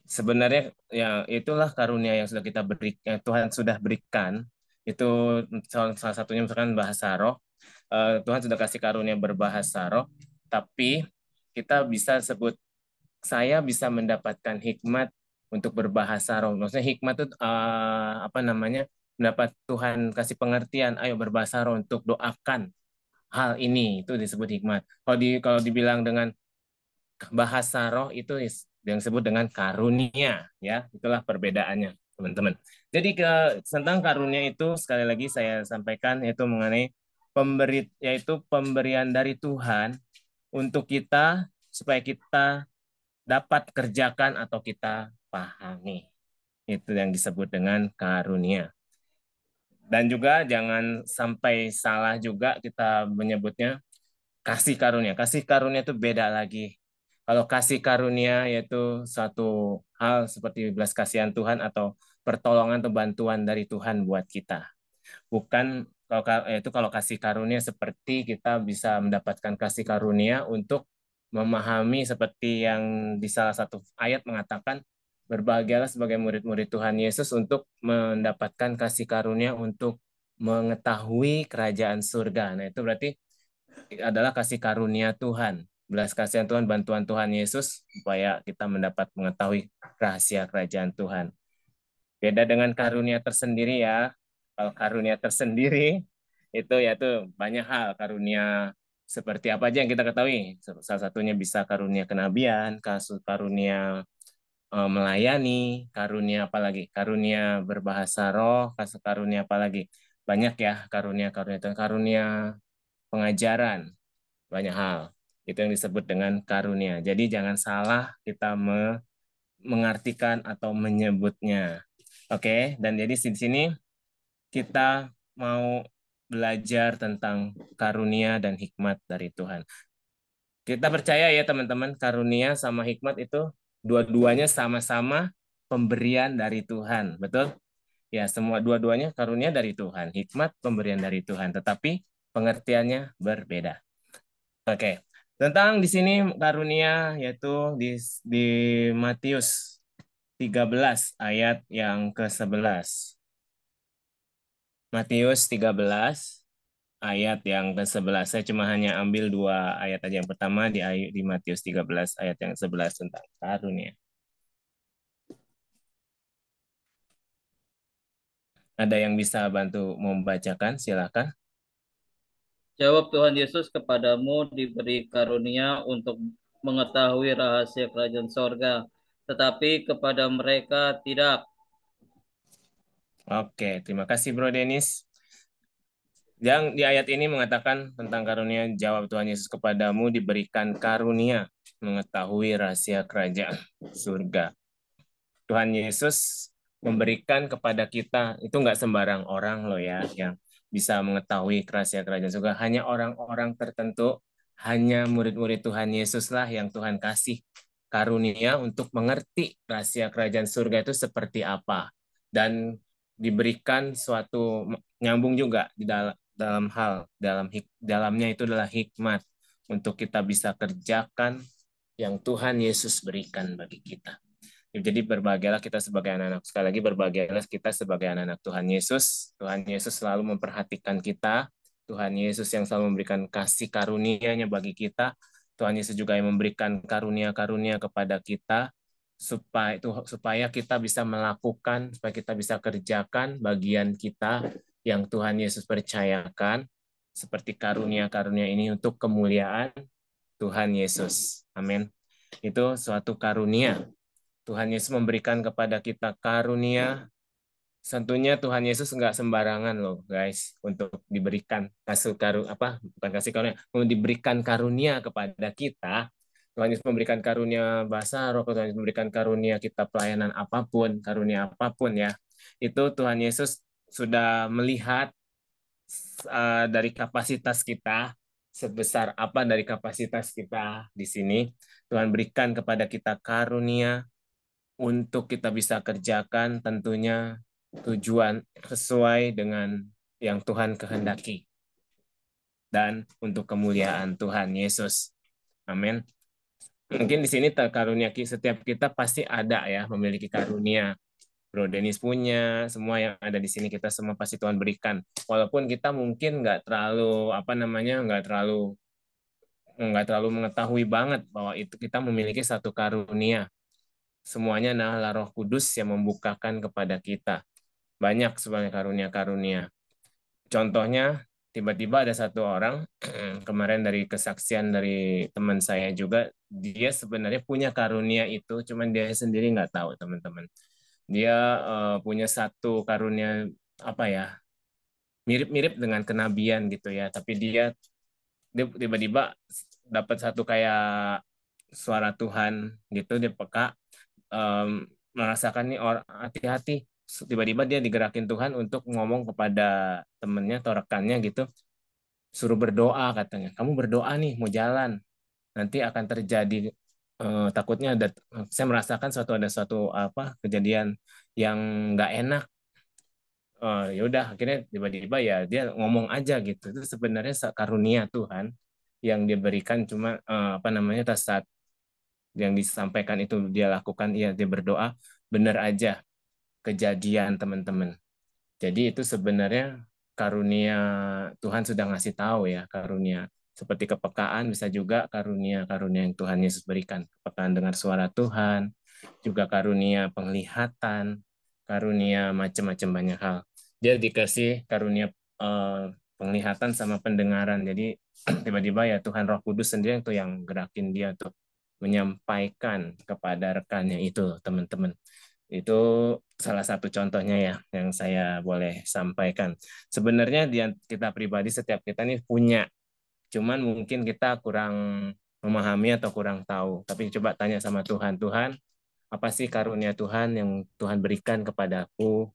J: Sebenarnya ya itulah karunia yang sudah kita berikan, Tuhan sudah berikan. Itu salah satunya misalkan bahasa roh. Tuhan sudah kasih karunia berbahasa roh, tapi kita bisa sebut saya bisa mendapatkan hikmat untuk berbahasa roh. Maksudnya hikmat itu mendapat Tuhan kasih pengertian, ayo berbahasa roh untuk doakan hal ini, itu disebut hikmat. Kalau dibilang dengan bahasa roh itu yang disebut dengan karunia ya. Itulah perbedaannya, teman-teman. Jadi tentang karunia itu sekali lagi saya sampaikan, yaitu mengenai yaitu pemberian dari Tuhan untuk kita supaya kita dapat kerjakan atau kita pahami. Itu yang disebut dengan karunia. Dan juga jangan sampai salah juga kita menyebutnya kasih karunia. Kasih karunia itu beda lagi. Kalau kasih karunia yaitu suatu hal seperti belas kasihan Tuhan atau pertolongan atau bantuan dari Tuhan buat kita. Bukan kalau kasih karunia seperti kita bisa mendapatkan kasih karunia untuk memahami seperti yang di salah satu ayat mengatakan, berbahagialah sebagai murid-murid Tuhan Yesus untuk mendapatkan kasih karunia untuk mengetahui kerajaan surga. Nah, itu berarti adalah kasih karunia Tuhan, belas kasihan Tuhan, bantuan Tuhan Yesus supaya kita mendapat mengetahui rahasia kerajaan Tuhan. Beda dengan karunia tersendiri ya. Kalau karunia tersendiri itu yaitu banyak hal. Karunia seperti apa aja yang kita ketahui. Salah satunya bisa karunia kenabian, karunia melayani, karunia apa lagi? Karunia berbahasa roh, karunia apa lagi? Banyak ya karunia-karunia itu, karunia pengajaran, banyak hal. Itu yang disebut dengan karunia. Jadi jangan salah kita mengartikan atau menyebutnya. Oke, dan jadi di sini kita mau belajar tentang karunia dan hikmat dari Tuhan. Kita percaya ya teman-teman, karunia sama hikmat itu dua-duanya sama-sama pemberian dari Tuhan, betul? Ya, semua dua-duanya karunia dari Tuhan, hikmat pemberian dari Tuhan, tetapi pengertiannya berbeda. Oke. Tentang di sini karunia yaitu di Matius 13 ayat yang ke-11. Matius 13 ayat yang ke-11. Saya cuma hanya ambil 2 ayat aja. Yang pertama di Matius 13 ayat yang 11 tentang karunia. Ada yang bisa bantu membacakan? Silakan.
C: Jawab Tuhan Yesus, kepadamu diberi karunia untuk mengetahui rahasia kerajaan sorga, tetapi kepada mereka tidak.
J: Oke, terima kasih Bro Denis. Yang di ayat ini mengatakan tentang karunia, jawab Tuhan Yesus, kepadamu diberikan karunia mengetahui rahasia kerajaan surga. Tuhan Yesus memberikan kepada kita, itu nggak sembarang orang loh ya, yang bisa mengetahui rahasia kerajaan surga. Hanya orang-orang tertentu, hanya murid-murid Tuhan Yesus lah yang Tuhan kasih karunia untuk mengerti rahasia kerajaan surga itu seperti apa. Dan diberikan suatu nyambung juga di dalamnya itu adalah hikmat untuk kita bisa kerjakan yang Tuhan Yesus berikan bagi kita. Jadi berbahagialah kita sebagai anak-anak. Sekali lagi berbahagialah kita sebagai anak-anak Tuhan Yesus. Tuhan Yesus selalu memperhatikan kita. Tuhan Yesus yang selalu memberikan kasih karunia-Nya bagi kita. Tuhan Yesus juga yang memberikan karunia-karunia kepada kita supaya kita bisa melakukan, supaya kita bisa kerjakan bagian kita yang Tuhan Yesus percayakan, seperti karunia-karunia ini untuk kemuliaan Tuhan Yesus. Amin. Itu suatu karunia. Tuhan Yesus memberikan kepada kita karunia. Tentunya Tuhan Yesus nggak sembarangan loh, guys, untuk diberikan bukan kasih karunia, untuk diberikan karunia kepada kita. Tuhan Yesus memberikan karunia bahasa roh, Tuhan Yesus memberikan karunia kita pelayanan apapun, karunia apapun ya. Itu Tuhan Yesus sudah melihat dari kapasitas kita, sebesar apa dari kapasitas kita di sini. Tuhan berikan kepada kita karunia untuk kita bisa kerjakan tentunya tujuan sesuai dengan yang Tuhan kehendaki. Dan untuk kemuliaan Tuhan Yesus. Amin. Mungkin di sini karunia setiap kita pasti ada ya, memiliki karunia. Bro Denis punya, semua yang ada di sini kita semua pasti Tuhan berikan. Walaupun kita mungkin nggak terlalu nggak terlalu mengetahui banget bahwa itu kita memiliki satu karunia. Semuanya adalah Roh Kudus yang membukakan kepada kita. Banyak sebenarnya karunia-karunia. Contohnya, tiba-tiba ada satu orang, kemarin dari kesaksian dari teman saya juga, dia sebenarnya punya karunia itu, cuman dia sendiri nggak tahu, teman-teman. Dia punya satu karunia, mirip-mirip dengan kenabian gitu ya, tapi dia tiba-tiba dapat satu kayak suara Tuhan gitu, dia peka, merasakan nih orang hati-hati, tiba-tiba dia digerakin Tuhan untuk ngomong kepada temennya atau rekannya gitu, suruh berdoa katanya, kamu berdoa nih mau jalan, nanti akan terjadi takutnya saya merasakan ada suatu kejadian yang nggak enak. Ya udah akhirnya tiba-tiba ya dia ngomong aja gitu. Itu sebenarnya karunia Tuhan yang dia berikan, cuma saat yang disampaikan itu dia lakukan, dia berdoa, benar aja kejadian, teman-teman. Jadi itu sebenarnya karunia Tuhan sudah ngasih tahu ya, karunia seperti kepekaan, bisa juga karunia-karunia yang Tuhan Yesus berikan, kepekaan dengar suara Tuhan, juga karunia penglihatan, karunia macam-macam banyak hal. Dia dikasih karunia penglihatan sama pendengaran. Jadi tiba-tiba ya Tuhan Roh Kudus sendiri itu yang gerakin dia untuk menyampaikan kepada rekannya itu, teman-teman. Itu salah satu contohnya ya yang saya boleh sampaikan. Sebenarnya kita pribadi, setiap kita nih punya, cuman mungkin kita kurang memahami atau kurang tahu. Tapi coba tanya sama Tuhan, Tuhan, apa sih karunia Tuhan yang Tuhan berikan kepadaku?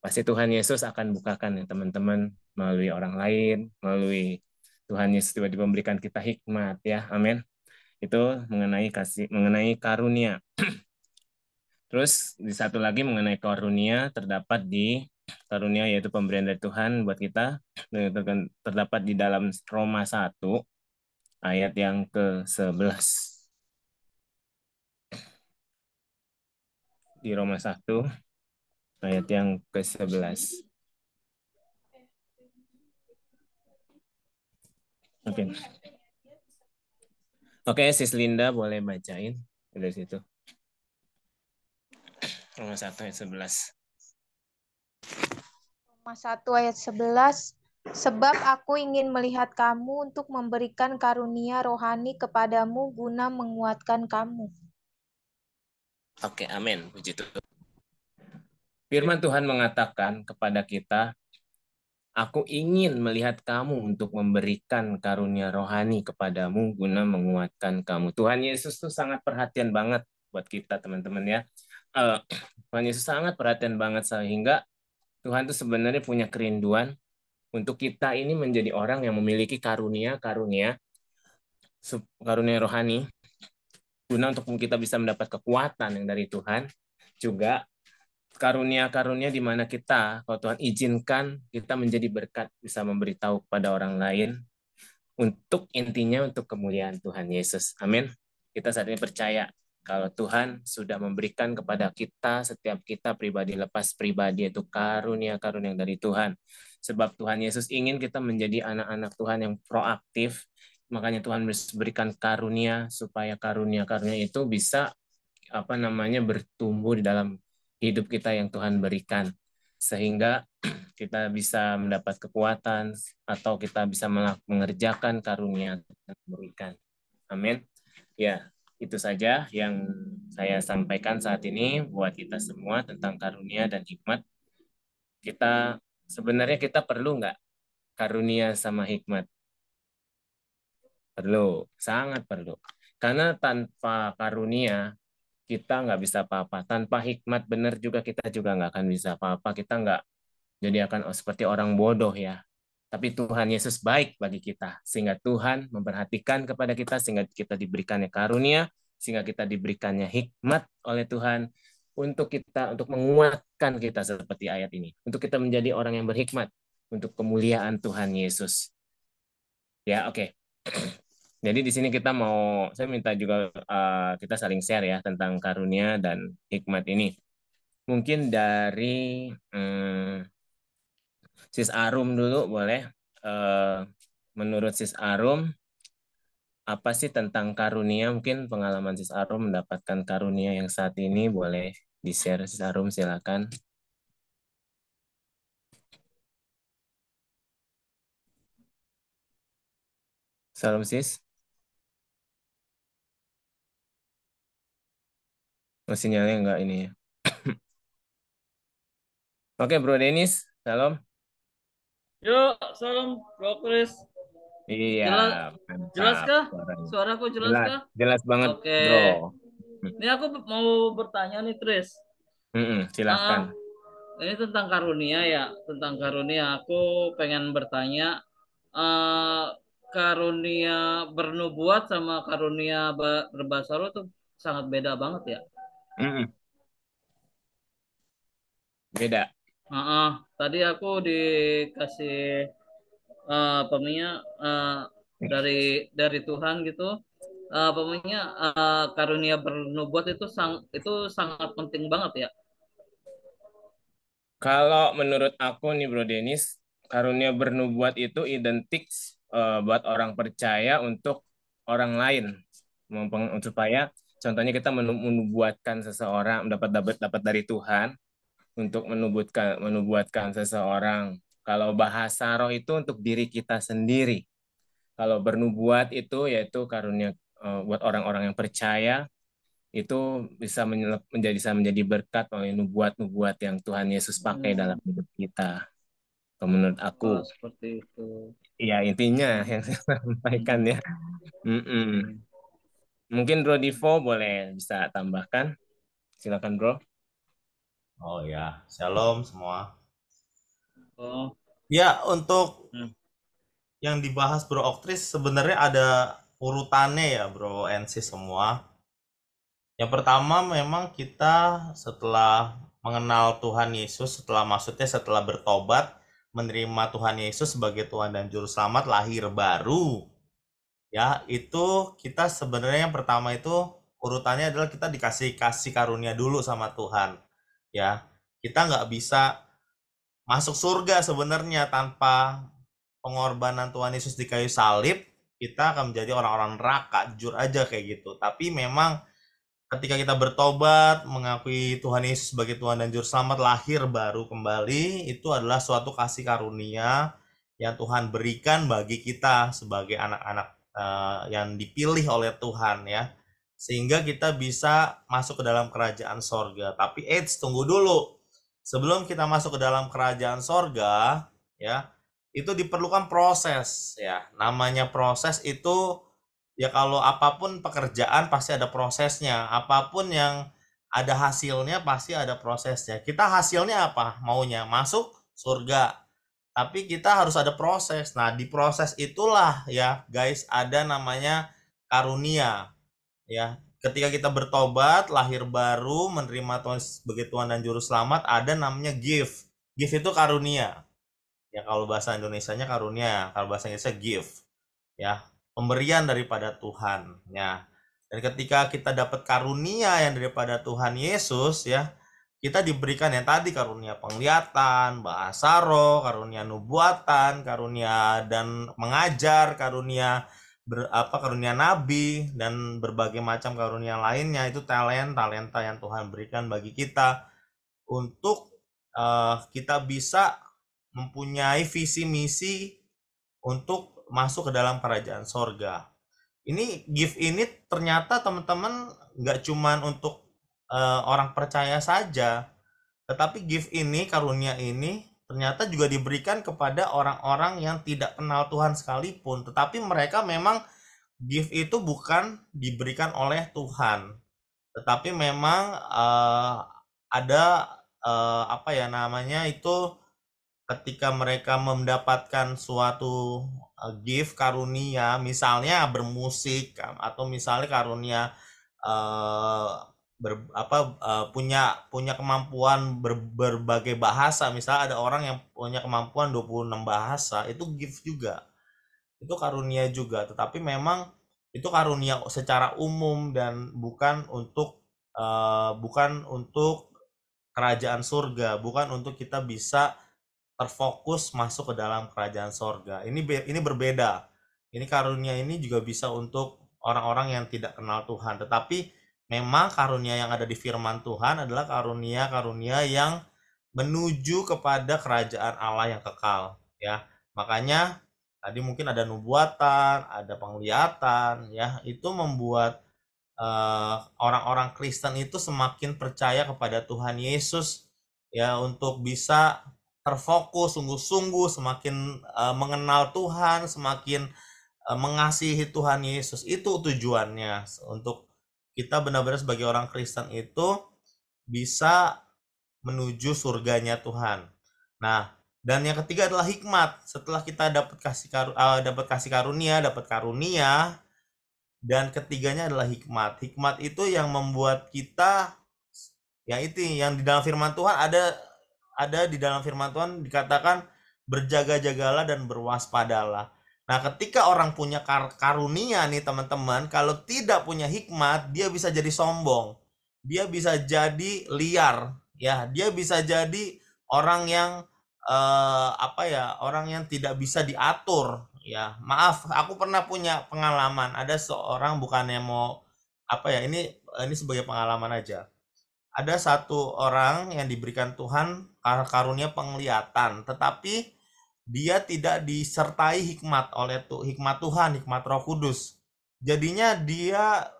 J: Pasti Tuhan Yesus akan bukakan ya teman-teman, melalui orang lain, melalui Tuhan Yesus tiba-tiba memberikan kita hikmat ya. Amin. Itu mengenai kasih, mengenai karunia. Terus di satu lagi mengenai karunia, terdapat di karunia yaitu pemberian dari Tuhan buat kita, terdapat di dalam Roma 1 ayat yang ke-11. Di Roma 1 ayat yang ke-11. Oke. Oke, Sis Linda boleh bacain dari situ. Roma 1 ayat 11.
I: Roma 1 ayat 11. Sebab aku ingin melihat kamu untuk memberikan karunia rohani kepadamu guna menguatkan kamu.
J: Oke, amin. Puji Tuhan. Firman Tuhan mengatakan kepada kita, aku ingin melihat kamu untuk memberikan karunia rohani kepadamu guna menguatkan kamu. Tuhan Yesus tuh sangat perhatian banget buat kita, teman-teman ya. Tuhan Yesus sangat perhatian banget sehingga Tuhan tuh sebenarnya punya kerinduan untuk kita ini menjadi orang yang memiliki karunia rohani guna untuk kita bisa mendapat kekuatan yang dari Tuhan, juga karunia-karunia di mana kita, kalau Tuhan izinkan, kita menjadi berkat, bisa memberitahu kepada orang lain, untuk intinya untuk kemuliaan Tuhan Yesus. Amin. Kita saat ini percaya kalau Tuhan sudah memberikan kepada kita, setiap kita pribadi lepas pribadi, itu karunia-karunia dari Tuhan. Sebab Tuhan Yesus ingin kita menjadi anak-anak Tuhan yang proaktif, makanya Tuhan berikan karunia, supaya karunia-karunia itu bisa bertumbuh di dalam hidup kita yang Tuhan berikan, sehingga kita bisa mendapat kekuatan atau kita bisa mengerjakan karunia yang Tuhan berikan. Amin. Ya, itu saja yang saya sampaikan saat ini buat kita semua tentang karunia dan hikmat. Sebenarnya kita perlu nggak karunia sama hikmat? Perlu, sangat perlu. Karena tanpa karunia kita nggak bisa apa-apa. Tanpa hikmat benar juga kita juga nggak akan bisa apa-apa. Kita nggak jadi akan seperti orang bodoh ya. Tapi Tuhan Yesus baik bagi kita. Sehingga Tuhan memperhatikan kepada kita, sehingga kita diberikannya karunia, sehingga kita diberikannya hikmat oleh Tuhan untuk menguatkan kita seperti ayat ini. Untuk kita menjadi orang yang berhikmat untuk kemuliaan Tuhan Yesus. Ya, oke. Jadi di sini saya minta juga kita saling share ya tentang karunia dan hikmat ini. Mungkin dari Sis Arum dulu boleh. Menurut Sis Arum, apa sih tentang karunia? Mungkin pengalaman Sis Arum mendapatkan karunia yang saat ini boleh di-share. Sis Arum silakan. Salam Sis. Sinyalnya enggak ini ya. Oke, Bro Denis, salam.
C: Yuk, salam Bro Chris.
J: Iya,
C: jelas kah?
J: suaranya.
C: Suaraku jelas kah?
J: Jelas banget,
C: Oke.
J: Bro.
C: Ini aku mau bertanya nih, Chris.
J: Silakan.
C: Ini tentang karunia ya, tentang karunia. Aku pengen bertanya, karunia bernubuat sama karunia berbahasa roh tuh sangat beda banget ya.
J: Beda.
C: Tadi aku dikasih dari Tuhan gitu. Karunia bernubuat itu sangat penting banget ya.
J: Kalau menurut aku nih Bro Denis, karunia bernubuat itu identik buat orang percaya untuk orang lain, supaya contohnya kita menubuatkan seseorang, dapat dari Tuhan untuk menubuatkan seseorang. Kalau bahasa roh itu untuk diri kita sendiri. Kalau bernubuat itu yaitu karunia buat orang-orang yang percaya itu bisa menjadi berkat oleh nubuat-nubuat yang Tuhan Yesus pakai dalam hidup kita. Menurut aku,
C: seperti itu.
J: ya intinya yang saya sampaikan ya. Mungkin Bro Divo boleh bisa tambahkan. Silakan Bro.
A: Oh ya, shalom semua.
C: Oh.
A: Ya, untuk yang dibahas Bro Oktris sebenarnya ada urutannya ya Bro NC semua. Yang pertama memang kita setelah mengenal Tuhan Yesus, setelah bertobat, menerima Tuhan Yesus sebagai Tuhan dan Juru Selamat, lahir baru. Ya, itu kita sebenarnya yang pertama itu urutannya adalah kita dikasih karunia dulu sama Tuhan. Ya, kita nggak bisa masuk surga sebenarnya tanpa pengorbanan Tuhan Yesus di kayu salib. Kita akan menjadi orang-orang neraka, jujur aja kayak gitu. Tapi memang ketika kita bertobat, mengakui Tuhan Yesus sebagai Tuhan dan Juru Selamat, lahir baru kembali, itu adalah suatu kasih karunia yang Tuhan berikan bagi kita sebagai anak-anak yang dipilih oleh Tuhan ya, sehingga kita bisa masuk ke dalam kerajaan sorga. Tapi tunggu dulu, sebelum kita masuk ke dalam kerajaan sorga ya, itu diperlukan proses ya. Namanya proses itu ya, kalau apapun pekerjaan pasti ada prosesnya, apapun yang ada hasilnya pasti ada prosesnya. Kita hasilnya apa? Maunya masuk surga, tapi kita harus ada proses. Nah, di proses itulah ya guys, ada namanya karunia ya. Ketika kita bertobat, lahir baru, menerima Tuhan sebagai Tuhan dan Juru Selamat, ada namanya gift. Gift itu karunia ya, kalau bahasa Indonesianya karunia, kalau bahasa Inggrisnya gift ya, pemberian daripada Tuhan ya. Dan ketika kita dapat karunia yang daripada Tuhan Yesus ya, kita diberikan yang tadi, karunia penglihatan, bahasa roh, karunia nubuatan, karunia dan mengajar, karunia karunia nabi, dan berbagai macam karunia lainnya. Itu talenta yang Tuhan berikan bagi kita untuk kita bisa mempunyai visi misi untuk masuk ke dalam kerajaan sorga. Ini gift ini ternyata teman-teman nggak cuman untuk orang percaya saja, tetapi gift ini, karunia ini ternyata juga diberikan kepada orang-orang yang tidak kenal Tuhan sekalipun. Tetapi mereka memang gift itu bukan diberikan oleh Tuhan, tetapi memang ada itu ketika mereka mendapatkan suatu gift karunia, misalnya bermusik, atau misalnya karunia punya kemampuan berbagai bahasa. Misalnya ada orang yang punya kemampuan 26 bahasa, itu gift juga, itu karunia juga. Tetapi memang itu karunia secara umum dan bukan untuk kerajaan surga, bukan untuk kita bisa terfokus masuk ke dalam kerajaan sorga. Ini berbeda. Ini karunia ini juga bisa untuk orang-orang yang tidak kenal Tuhan. Tetapi memang karunia yang ada di firman Tuhan adalah karunia-karunia yang menuju kepada kerajaan Allah yang kekal ya. Makanya tadi mungkin ada nubuatan, ada penglihatan ya. Itu membuat orang-orang Kristen itu semakin percaya kepada Tuhan Yesus ya, untuk bisa terfokus sungguh-sungguh, semakin mengenal Tuhan, semakin mengasihi Tuhan Yesus. Itu tujuannya, untuk kita benar-benar sebagai orang Kristen itu bisa menuju surganya Tuhan. Nah, dan yang ketiga adalah hikmat. Setelah kita dapat kasih karunia, dan ketiganya adalah hikmat. Hikmat itu yang membuat kita, ya itu yang di dalam firman Tuhan ada di dalam firman Tuhan dikatakan berjaga-jagalah dan berwaspadalah. Nah, ketika orang punya karunia nih teman-teman, kalau tidak punya hikmat, dia bisa jadi sombong, dia bisa jadi liar ya, dia bisa jadi orang yang orang yang tidak bisa diatur ya. Maaf, aku pernah punya pengalaman, ada seorang, bukannya mau ini sebagai pengalaman aja. Ada satu orang yang diberikan Tuhan karunia penglihatan, tetapi dia tidak disertai hikmat oleh hikmat Tuhan, hikmat Roh Kudus. jadinya dia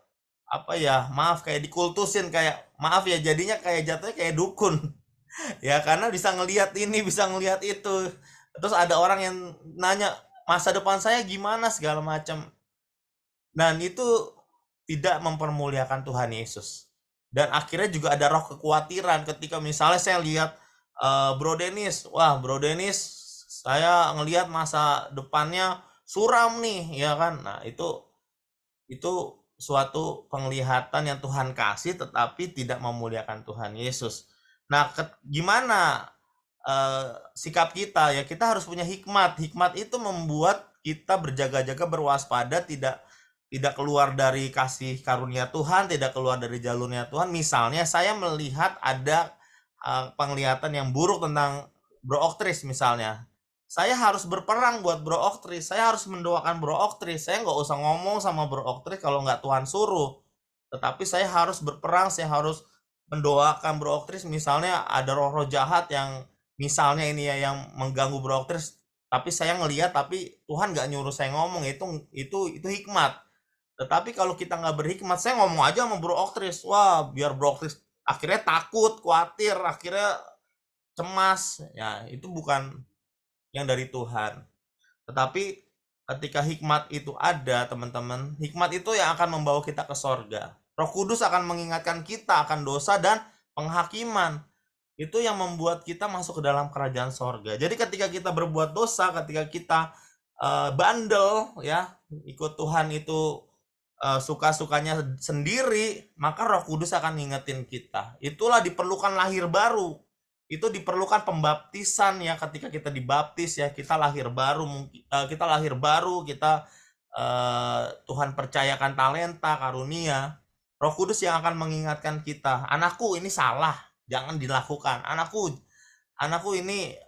A: apa ya, maaf, kayak dikultusin, kayak maaf ya, jadinya kayak jatuhnya kayak dukun. Ya karena bisa ngelihat ini, bisa ngelihat itu. Terus ada orang yang nanya masa depan saya gimana segala macam. Dan itu tidak mempermuliakan Tuhan Yesus. Dan akhirnya juga ada roh kekhawatiran ketika misalnya saya lihat Bro Dennis, wah Bro Dennis, saya ngelihat masa depannya suram nih, ya kan? Nah, itu suatu penglihatan yang Tuhan kasih tetapi tidak memuliakan Tuhan Yesus. Nah, gimana sikap kita ya? Kita harus punya hikmat. Hikmat itu membuat kita berjaga-jaga, berwaspada, tidak keluar dari kasih karunia Tuhan, tidak keluar dari jalurnya Tuhan. Misalnya saya melihat ada penglihatan yang buruk tentang Bro Oktris misalnya. Saya harus berperang buat Bro Oktris. Saya harus mendoakan Bro Oktris. Saya nggak usah ngomong sama Bro Oktris kalau nggak Tuhan suruh. Tetapi saya harus berperang. Saya harus mendoakan Bro Oktris. Misalnya ada roh-roh jahat yang misalnya ini ya yang mengganggu Bro Oktris. Tapi saya ngelihat, tapi Tuhan nggak nyuruh saya ngomong. Itu hikmat. Tetapi kalau kita nggak berhikmat, saya ngomong aja sama Bro Oktris. Wah, biar Bro Oktris akhirnya takut, khawatir, akhirnya cemas. Ya, itu bukan yang dari Tuhan. Tetapi ketika hikmat itu ada, teman-teman, hikmat itu yang akan membawa kita ke sorga. Roh Kudus akan mengingatkan kita akan dosa dan penghakiman. Itu yang membuat kita masuk ke dalam kerajaan sorga. Jadi ketika kita berbuat dosa, ketika kita bandel, ya, ikut Tuhan itu suka-sukanya sendiri, maka Roh Kudus akan ngingetin kita. Itulah diperlukan lahir baru. Itu diperlukan pembaptisan ya, ketika kita dibaptis ya, kita lahir baru, kita Tuhan percayakan talenta, karunia. Roh Kudus yang akan mengingatkan kita, anakku ini salah, jangan dilakukan. Anakku ini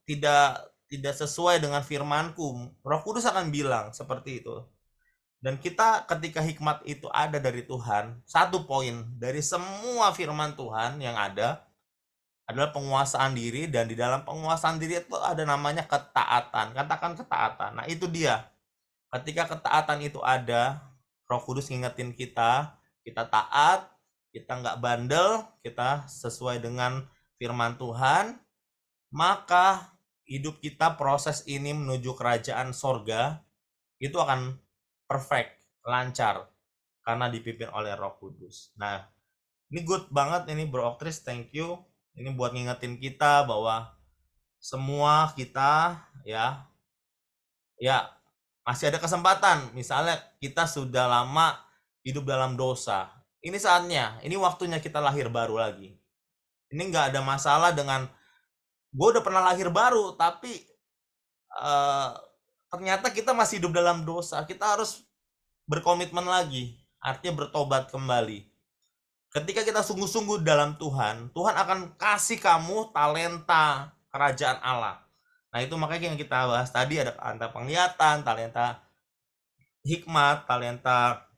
A: tidak sesuai dengan firmanku. Roh Kudus akan bilang seperti itu. Dan kita ketika hikmat itu ada dari Tuhan, satu poin dari semua firman Tuhan yang ada adalah penguasaan diri, dan di dalam penguasaan diri itu ada namanya ketaatan. Katakan ketaatan. Nah, itu dia. Ketika ketaatan itu ada, Roh Kudus ngingetin kita taat, kita nggak bandel, kita sesuai dengan firman Tuhan, maka hidup kita, proses ini menuju kerajaan sorga, itu akan perfect, lancar, karena dipimpin oleh Roh Kudus. Nah, ini good banget ini Bro Oktris, thank you. Ini buat ngingetin kita bahwa semua kita ya masih ada kesempatan. Misalnya kita sudah lama hidup dalam dosa, ini saatnya, ini waktunya kita lahir baru lagi. Ini nggak ada masalah dengan gue udah pernah lahir baru tapi ternyata kita masih hidup dalam dosa. Kita harus berkomitmen lagi, artinya bertobat kembali. Ketika kita sungguh-sungguh dalam Tuhan, Tuhan akan kasih kamu talenta kerajaan Allah. Nah, itu makanya yang kita bahas tadi, ada talenta penglihatan, talenta hikmat, talenta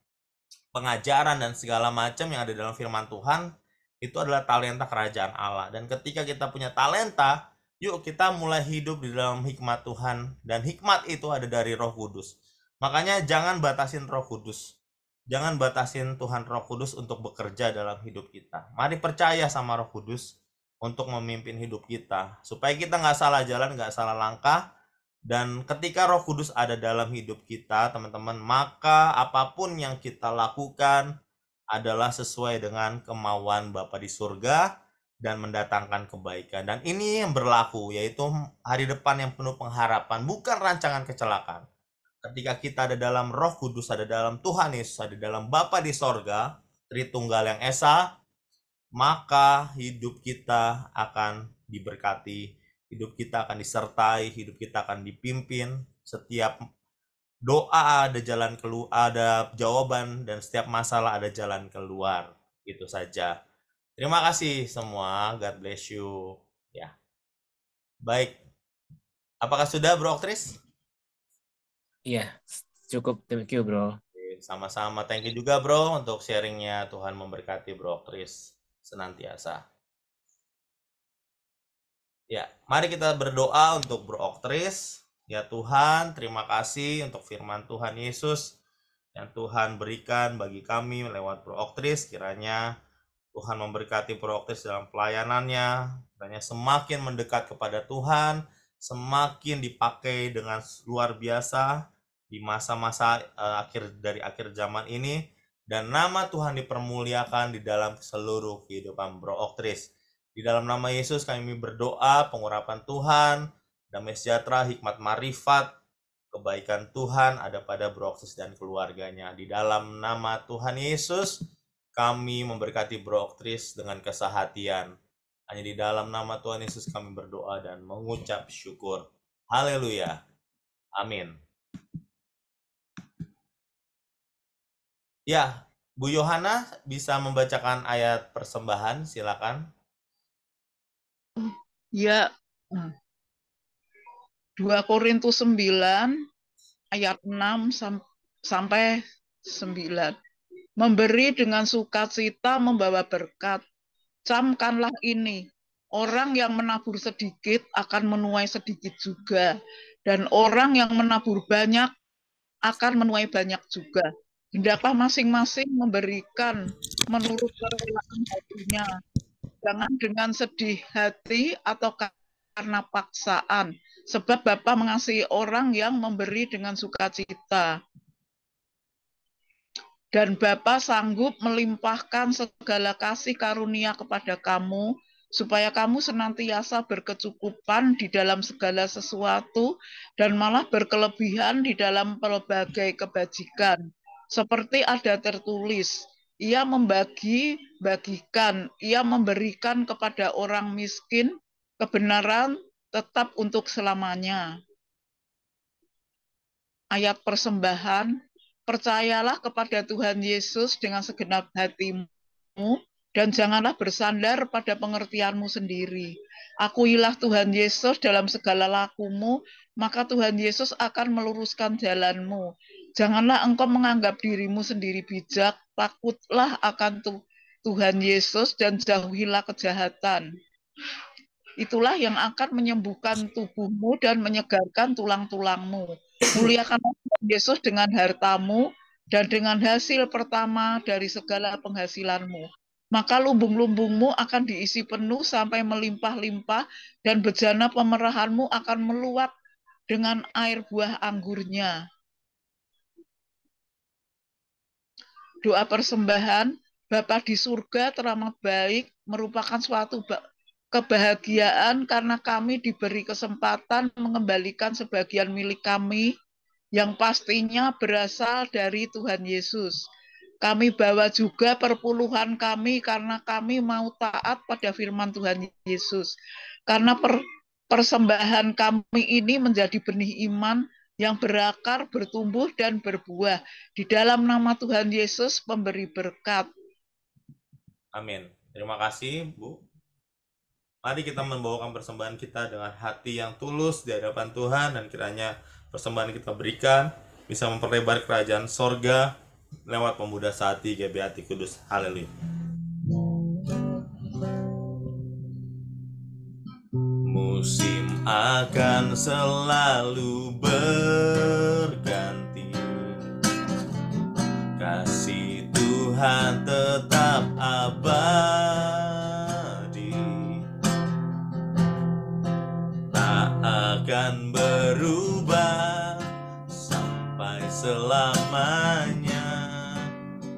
A: pengajaran, dan segala macam yang ada dalam firman Tuhan. Itu adalah talenta kerajaan Allah. Dan ketika kita punya talenta, yuk kita mulai hidup di dalam hikmat Tuhan. Dan hikmat itu ada dari Roh Kudus. Makanya jangan batasin Roh Kudus. Jangan batasin Tuhan Roh Kudus untuk bekerja dalam hidup kita. Mari percaya sama Roh Kudus untuk memimpin hidup kita. Supaya kita nggak salah jalan, nggak salah langkah. Dan ketika Roh Kudus ada dalam hidup kita, teman-teman, maka apapun yang kita lakukan adalah sesuai dengan kemauan Bapa di surga dan mendatangkan kebaikan. Dan ini yang berlaku, yaitu hari depan yang penuh pengharapan, bukan rancangan kecelakaan. Ketika kita ada dalam Roh Kudus, ada dalam Tuhan Yesus, ada dalam Bapa di sorga, Tritunggal yang Esa, maka hidup kita akan diberkati, hidup kita akan disertai, hidup kita akan dipimpin. Setiap doa ada jalan keluar, ada jawaban, dan setiap masalah ada jalan keluar. Itu saja. Terima kasih semua. God bless you. Ya. Baik. Apakah sudah, Bro Oktris?
J: Iya, cukup. Thank you, Bro.
A: Sama-sama. Thank you juga, Bro, untuk sharingnya. Tuhan memberkati Bro Oktris senantiasa. Ya, mari kita berdoa untuk Bro Oktris. Ya Tuhan, terima kasih untuk firman Tuhan Yesus yang Tuhan berikan bagi kami lewat Bro Oktris. Kiranya Tuhan memberkati Bro Oktris dalam pelayanannya, kiranya semakin mendekat kepada Tuhan, semakin dipakai dengan luar biasa di masa-masa akhir zaman ini, dan nama Tuhan dipermuliakan di dalam seluruh kehidupan Bro Oktris. Di dalam nama Yesus kami berdoa pengurapan Tuhan, damai sejahtera, hikmat marifat, kebaikan Tuhan ada pada Bro Oktris dan keluarganya. Di dalam nama Tuhan Yesus, kami memberkati Bro Oktris dengan kesehatian. Hanya di dalam nama Tuhan Yesus kami berdoa dan mengucap syukur. Haleluya. Amin. Ya, Bu Yohana bisa membacakan ayat persembahan, silakan.
H: Ya, 2 Korintus 9 ayat 6 sampai 9. Memberi dengan sukacita membawa berkat. Camkanlah ini, orang yang menabur sedikit akan menuai sedikit juga, dan orang yang menabur banyak akan menuai banyak juga. Hendaklah masing-masing memberikan menurut kerelaan hatinya, jangan dengan sedih hati atau karena paksaan, sebab Bapa mengasihi orang yang memberi dengan sukacita. Dan Bapa sanggup melimpahkan segala kasih karunia kepada kamu, supaya kamu senantiasa berkecukupan di dalam segala sesuatu, dan malah berkelebihan di dalam pelbagai kebajikan. Seperti ada tertulis, ia membagi-bagikan, ia memberikan kepada orang miskin, kebenaran tetap untuk selamanya. Ayat persembahan, percayalah kepada Tuhan Yesus dengan segenap hatimu, dan janganlah bersandar pada pengertianmu sendiri. Akuilah Tuhan Yesus dalam segala lakumu, maka Tuhan Yesus akan meluruskan jalanmu. Janganlah engkau menganggap dirimu sendiri bijak, takutlah akan Tuhan Yesus dan jauhilah kejahatan. Itulah yang akan menyembuhkan tubuhmu dan menyegarkan tulang-tulangmu. Muliakanlah Tuhan Yesus dengan hartamu dan dengan hasil pertama dari segala penghasilanmu. Maka lumbung-lumbungmu akan diisi penuh sampai melimpah-limpah, dan bejana pemerahanmu akan meluap dengan air buah anggurnya. Doa persembahan, Bapa di surga teramat baik, merupakan suatu kebahagiaan karena kami diberi kesempatan mengembalikan sebagian milik kami yang pastinya berasal dari Tuhan Yesus. Kami bawa juga perpuluhan kami karena kami mau taat pada firman Tuhan Yesus. Karena persembahan kami ini menjadi benih iman yang berakar, bertumbuh, dan berbuah. Di dalam nama Tuhan Yesus, pemberi berkat.
A: Amin. Terima kasih, Bu. Mari kita membawakan persembahan kita dengan hati yang tulus di hadapan Tuhan, dan kiranya persembahan kita berikan bisa memperlebar kerajaan sorga lewat pemuda sehati GBHT Kudus. Haleluya. Musim akan selalu berganti, kasih Tuhan tetap abadi, tak akan berubah sampai selamanya.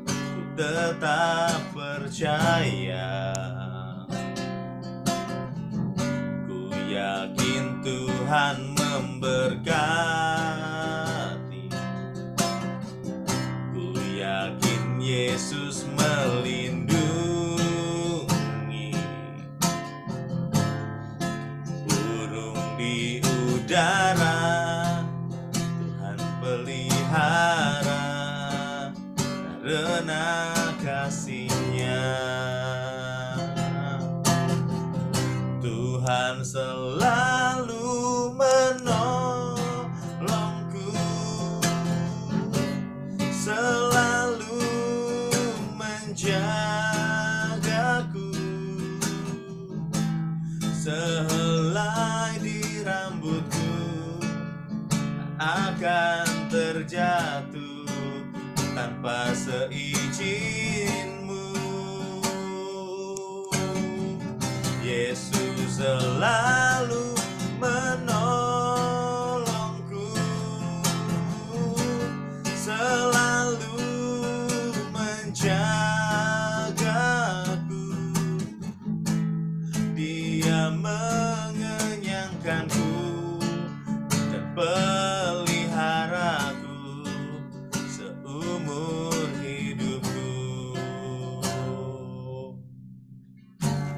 A: Ku tetap percaya, ku yakin Tuhan memberkati, ku yakin Yesus melindungi. Burung di udara Tuhan pelihara karena kasih-Nya. Tuhan selalu menolongku, selalu menjagaku, sehelai di rambutku akan terjatuh. tanpa seizinku. Yesus selalu menolongku, selalu menjagaku. Dia mengenyangkanku dan peliharaku seumur hidupku.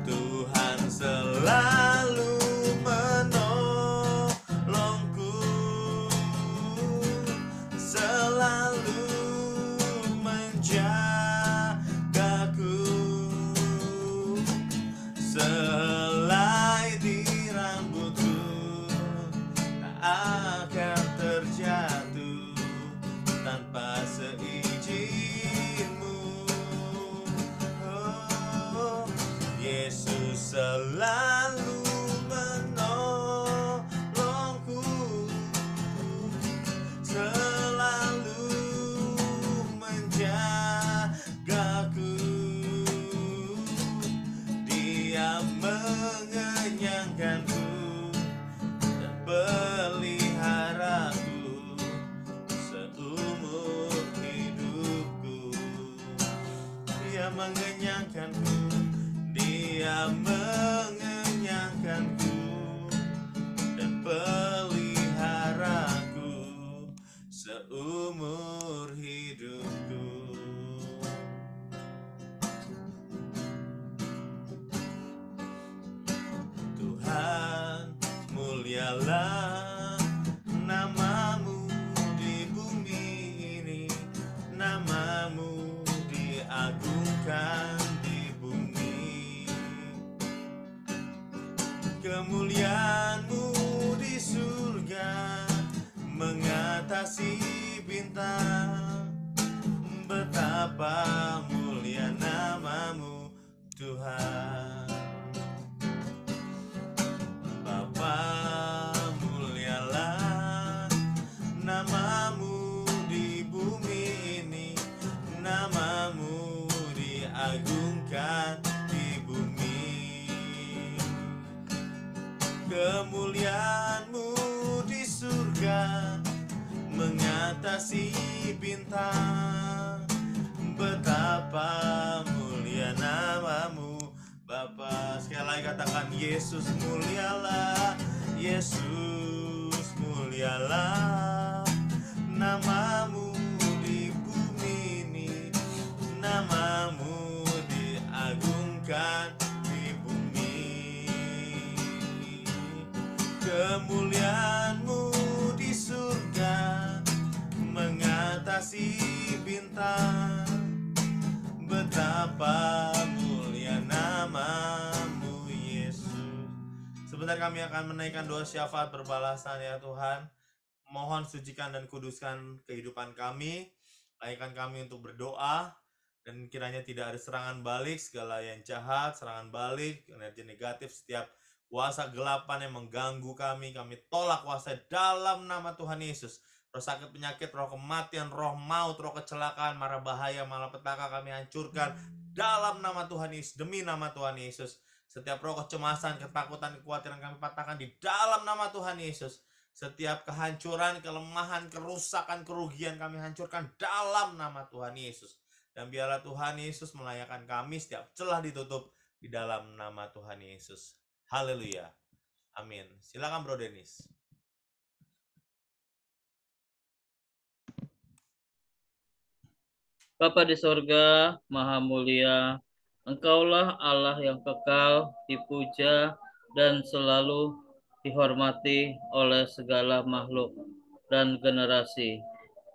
A: Tuhan selalu menolongku, selalu menjagaku. Selai di rambutku tak akan terjatuh tanpa seizinku. Oh, Yesus selalu menolongku, selalu menjagaku. Dia mengenyangkanku dan peliharaku seumur hidupku. Dia mengenyangkanku, Dia mengenyangkanku dan peliharaku seumur hidupku. Tuhan, mulialah namamu di bumi ini, namamu diagungkan di bumi. Kemuliaanmu di surga mengatasi bintang. Betapa mulia namamu Tuhan. Bapa, mulialah namamu di bumi ini, namamu diagungkan di bumi. Kemuliaanmu di surga mengatasi bintang. Betapa mulia namamu Bapa. Sekali lagi katakan, Yesus mulialah, Yesus mulialah namamu di bumi ini, namamu diagungkan di bumi. Kemuliaanmu di surga mengatasi bintang. Betapa mulia namamu Yesus. Sebentar kami akan menaikkan doa syafaat berbalasan ya Tuhan. Mohon sucikan dan kuduskan kehidupan kami. Layakkan kami untuk berdoa. Dan kiranya tidak ada serangan balik, segala yang jahat, serangan balik, energi negatif, setiap kuasa gelapan yang mengganggu kami tolak kuasa dalam nama Tuhan Yesus. Roh sakit, penyakit, roh kematian, roh maut, roh kecelakaan, mara bahaya, malapetaka kami hancurkan dalam nama Tuhan Yesus, demi nama Tuhan Yesus. Setiap roh kecemasan, ketakutan, kekhawatiran kami patahkan di dalam nama Tuhan Yesus. Setiap kehancuran, kelemahan, kerusakan, kerugian kami hancurkan dalam nama Tuhan Yesus. Dan biarlah Tuhan Yesus melayakkan kami, setiap celah ditutup di dalam nama Tuhan Yesus. Haleluya. Amin. Silakan Bro Denis.
C: Bapa di sorga, Maha Mulia, Engkaulah Allah yang kekal, dipuja, dan selalu dihormati oleh segala makhluk dan generasi.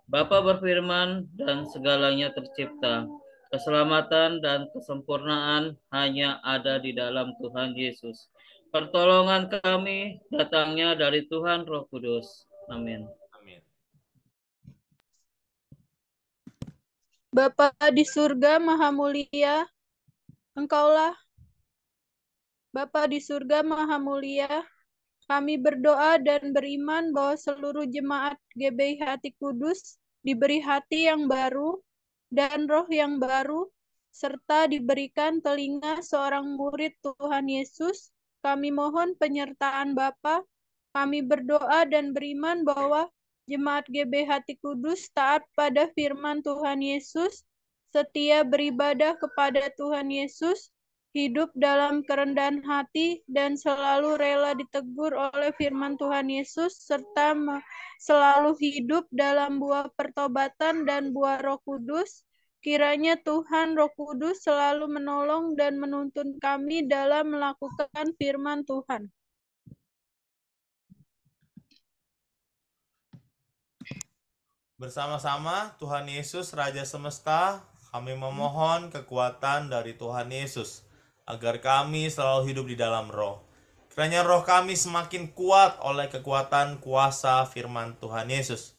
C: Bapa berfirman dan segalanya tercipta. Keselamatan dan kesempurnaan hanya ada di dalam Tuhan Yesus. Pertolongan kami datangnya dari Tuhan Roh Kudus. Amin.
D: Bapa di surga Maha Mulia, Engkaulah Bapa di surga Maha Mulia, kami berdoa dan beriman bahwa seluruh jemaat GBI Hati Kudus diberi hati yang baru dan roh yang baru, serta diberikan telinga seorang murid Tuhan Yesus. Kami mohon penyertaan Bapa. Kami berdoa dan beriman bahwa Jemaat GB Hati Kudus taat pada firman Tuhan Yesus, setia beribadah kepada Tuhan Yesus, hidup dalam kerendahan hati, dan selalu rela ditegur oleh firman Tuhan Yesus, serta selalu hidup dalam buah pertobatan dan buah Roh Kudus. Kiranya Tuhan Roh Kudus selalu menolong dan menuntun kami dalam melakukan firman Tuhan.
A: Bersama-sama Tuhan Yesus Raja Semesta, kami memohon kekuatan dari Tuhan Yesus agar kami selalu hidup di dalam roh. Kiranya roh kami semakin kuat oleh kekuatan kuasa firman Tuhan Yesus.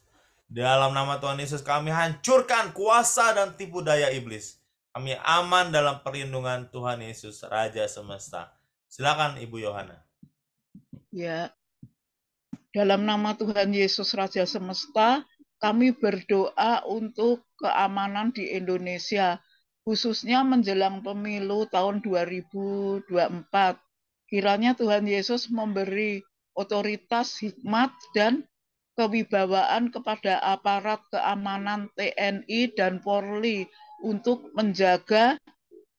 A: Dalam nama Tuhan Yesus kami hancurkan kuasa dan tipu daya iblis. Kami aman dalam perlindungan Tuhan Yesus Raja Semesta. Silakan Ibu Yohana.
H: Ya, dalam nama Tuhan Yesus Raja Semesta, kami berdoa untuk keamanan di Indonesia, khususnya menjelang pemilu tahun 2024. Kiranya Tuhan Yesus memberi otoritas, hikmat, dan kewibawaan kepada aparat keamanan TNI dan Polri untuk menjaga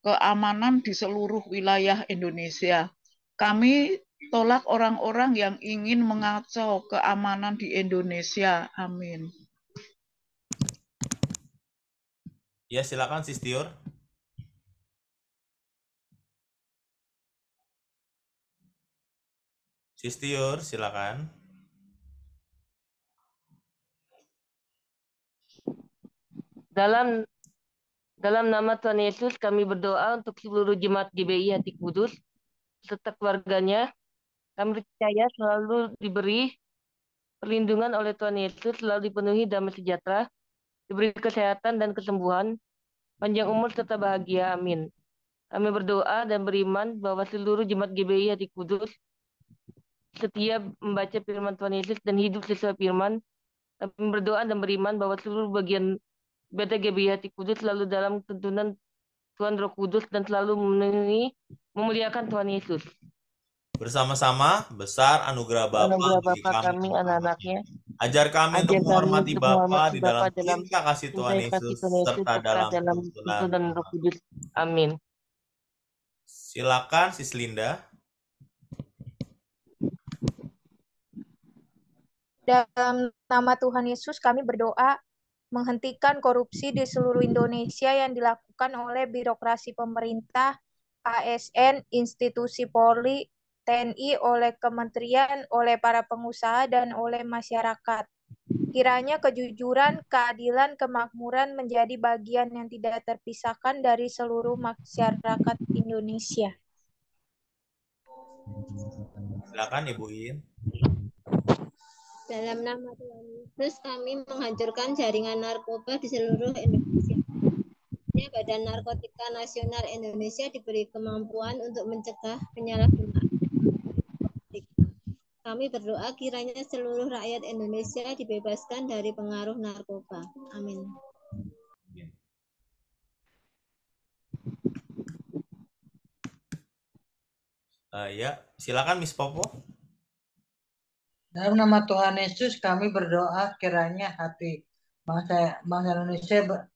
H: keamanan di seluruh wilayah Indonesia. Kami tolak orang-orang yang ingin mengacau keamanan di Indonesia. Amin.
A: Ya, silakan Sistiur. Sistiur, silakan.
G: Dalam nama Tuhan Yesus kami berdoa untuk seluruh jemaat GBI Hati Kudus serta keluarganya. Kami percaya selalu diberi perlindungan oleh Tuhan Yesus, selalu dipenuhi damai sejahtera, diberi kesehatan dan kesembuhan, panjang umur serta bahagia. Amin. Kami berdoa dan beriman bahwa seluruh jemaat GBI Hati Kudus setia membaca firman Tuhan Yesus dan hidup sesuai firman. Kami berdoa dan beriman bahwa seluruh bagian ibadah GBI Hati Kudus selalu dalam tuntunan Tuhan Roh Kudus dan selalu memuliakan Tuhan Yesus.
A: Bersama-sama, besar anugerah Bapa bagi kami
G: anak-anaknya.
A: Ajar kami untuk menghormati Bapa di dalam cinta kasih Tuhan Yesus serta dalam tuntunan
G: Roh Kudus. Amin.
A: Silakan Sis Linda.
I: Dalam nama Tuhan Yesus kami berdoa menghentikan korupsi di seluruh Indonesia yang dilakukan oleh birokrasi pemerintah, ASN, institusi Polri, TNI, oleh kementerian, oleh para pengusaha, dan oleh masyarakat. Kiranya kejujuran, keadilan, kemakmuran menjadi bagian yang tidak terpisahkan dari seluruh masyarakat Indonesia.
A: Silakan Ibu In.
F: Dalam nama Tuhan Yesus kami menghancurkan jaringan narkoba di seluruh Indonesia. Badan Narkotika Nasional Indonesia diberi kemampuan untuk mencegah penyalahgunaan. Kami berdoa kiranya seluruh rakyat Indonesia dibebaskan dari pengaruh narkoba. Amin.
A: Ya, silakan Miss Popo.
E: Dalam nama Tuhan Yesus kami berdoa kiranya hati bangsa Indonesia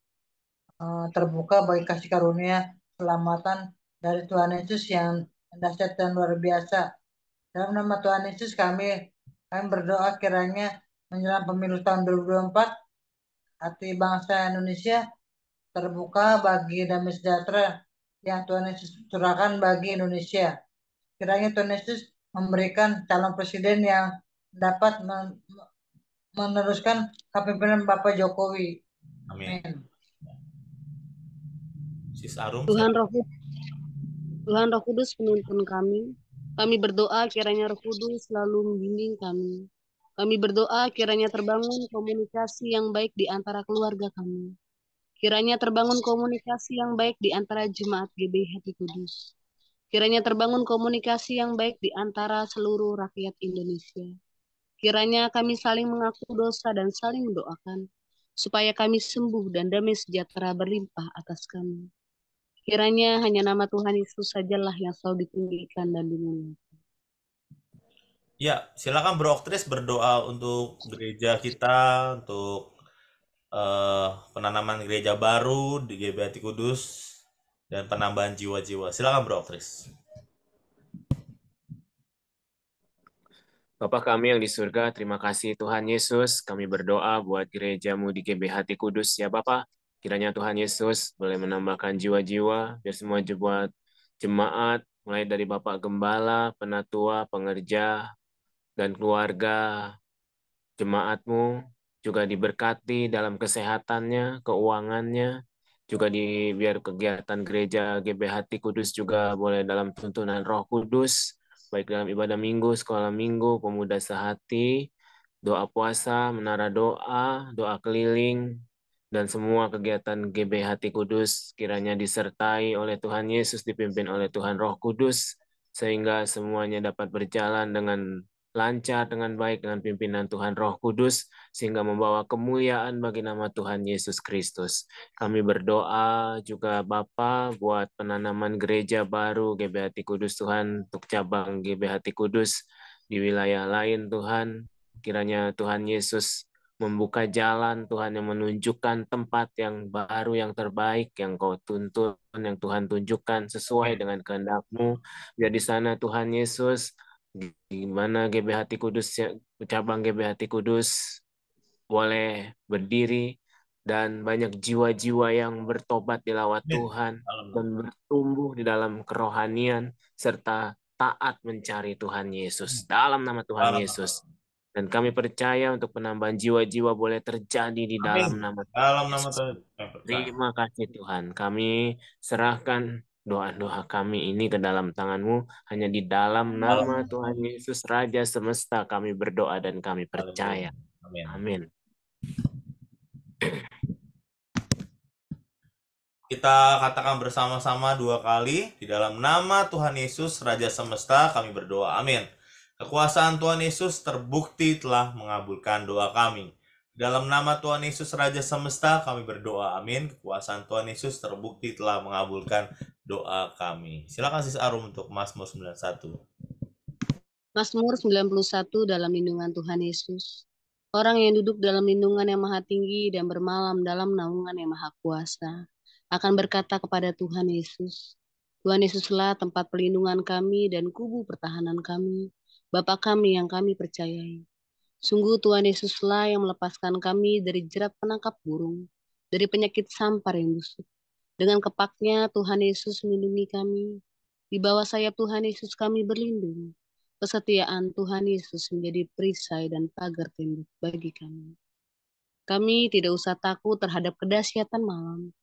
E: terbuka bagi kasih karunia keselamatan dari Tuhan Yesus yang dahsyat dan luar biasa. Dalam nama Tuhan Yesus kami berdoa kiranya menjelang pemilu tahun 2024 hati bangsa Indonesia terbuka bagi damai sejahtera yang Tuhan Yesus curahkan bagi Indonesia. Kiranya Tuhan Yesus memberikan calon presiden yang dapat meneruskan kepemimpinan Bapak Jokowi.
A: Amin. Sis Arum.
B: Tuhan Roh Kudus menuntun kami. Kami berdoa kiranya Roh Kudus selalu membimbing kami. Kami berdoa kiranya terbangun komunikasi yang baik di antara keluarga kami. Kiranya terbangun komunikasi yang baik di antara jemaat GBI Hati Kudus. Kiranya terbangun komunikasi yang baik di antara seluruh rakyat Indonesia. Kiranya kami saling mengaku dosa dan saling mendoakan, supaya kami sembuh dan damai sejahtera berlimpah atas kami. Kiranya hanya nama Tuhan Yesus sajalah yang selalu ditinggikan dan dimuliakan.
A: Ya, silakan Bro Oktris berdoa untuk gereja kita, untuk penanaman gereja baru di GBHT Kudus dan penambahan jiwa-jiwa. Silakan Bro Oktris.
J: Bapa kami yang di surga, terima kasih Tuhan Yesus. Kami berdoa buat gerejamu di GBHT Kudus ya Bapa. Kiranya Tuhan Yesus boleh menambahkan jiwa-jiwa, biar semua jemaat, mulai dari Bapak Gembala, penatua, pengerja, dan keluarga jemaatmu juga diberkati dalam kesehatannya, keuangannya, juga biar kegiatan gereja GBHT Kudus juga boleh dalam tuntunan Roh Kudus, baik dalam ibadah minggu, sekolah minggu, pemuda sehati, doa puasa, menara doa, doa keliling, dan semua kegiatan GBHT Kudus kiranya disertai oleh Tuhan Yesus, dipimpin oleh Tuhan Roh Kudus, sehingga semuanya dapat berjalan dengan lancar, dengan baik, dengan pimpinan Tuhan Roh Kudus, sehingga membawa kemuliaan bagi nama Tuhan Yesus Kristus. Kami berdoa juga Bapa buat penanaman gereja baru GBHT Kudus Tuhan, untuk cabang GBHT Kudus di wilayah lain Tuhan. Kiranya Tuhan Yesus membuka jalan Tuhan, yang menunjukkan tempat yang baru, yang terbaik, yang Kau tuntun, yang Tuhan tunjukkan sesuai dengan kehendak-Mu. Biar di sana Tuhan Yesus, di mana GBHT Kudus, cabang GBHT Kudus boleh berdiri dan banyak jiwa-jiwa yang bertobat dilawat Tuhan dan bertumbuh di dalam kerohanian serta taat mencari Tuhan Yesus dalam nama Tuhan Yesus. Dan kami percaya untuk penambahan jiwa-jiwa boleh terjadi di dalam nama Tuhan Yesus. Terima kasih Tuhan. Kami serahkan doa-doa kami ini ke dalam tangan-Mu. Hanya di dalam nama Tuhan Yesus Raja Semesta kami berdoa dan kami percaya. Amin.
A: Kita katakan bersama-sama 2 kali. Di dalam nama Tuhan Yesus Raja Semesta kami berdoa. Amin. Kekuasaan Tuhan Yesus terbukti telah mengabulkan doa kami. Dalam nama Tuhan Yesus Raja Semesta kami berdoa. Amin. Kekuasaan Tuhan Yesus terbukti telah mengabulkan doa kami. Silakan Sis Arum untuk Mazmur 91.
B: Mazmur 91 dalam lindungan Tuhan Yesus. Orang yang duduk dalam lindungan yang maha tinggi dan bermalam dalam naungan yang maha kuasa akan berkata kepada Tuhan Yesus, Tuhan Yesuslah tempat perlindungan kami dan kubu pertahanan kami, Bapa kami yang kami percayai. Sungguh Tuhan Yesuslah yang melepaskan kami dari jerat penangkap burung, dari penyakit sampar yang busuk. Dengan kepaknya Tuhan Yesus melindungi kami. Di bawah sayap Tuhan Yesus kami berlindung. Kesetiaan Tuhan Yesus menjadi perisai dan pagar tembok bagi kami. Kami tidak usah takut terhadap kedahsyatan malam,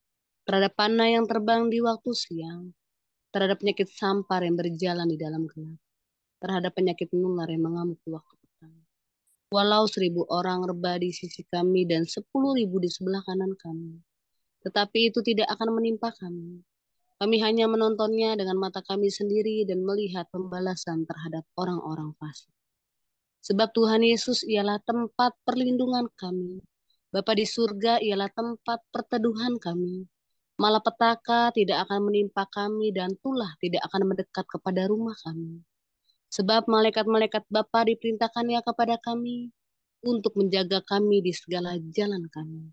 B: terhadap panah yang terbang di waktu siang, terhadap penyakit sampar yang berjalan di dalam gelap, terhadap penyakit nular yang mengamuk di waktu petang. Walau 1000 orang rebah di sisi kami dan 10.000 di sebelah kanan kami, tetapi itu tidak akan menimpa kami. Kami hanya menontonnya dengan mata kami sendiri dan melihat pembalasan terhadap orang-orang fasik. Sebab Tuhan Yesus ialah tempat perlindungan kami. Bapa di surga ialah tempat perteduhan kami. Malapetaka tidak akan menimpa kami dan tulah tidak akan mendekat kepada rumah kami. Sebab malaikat-malaikat Bapa diperintahkannya kepada kami untuk menjaga kami di segala jalan kami.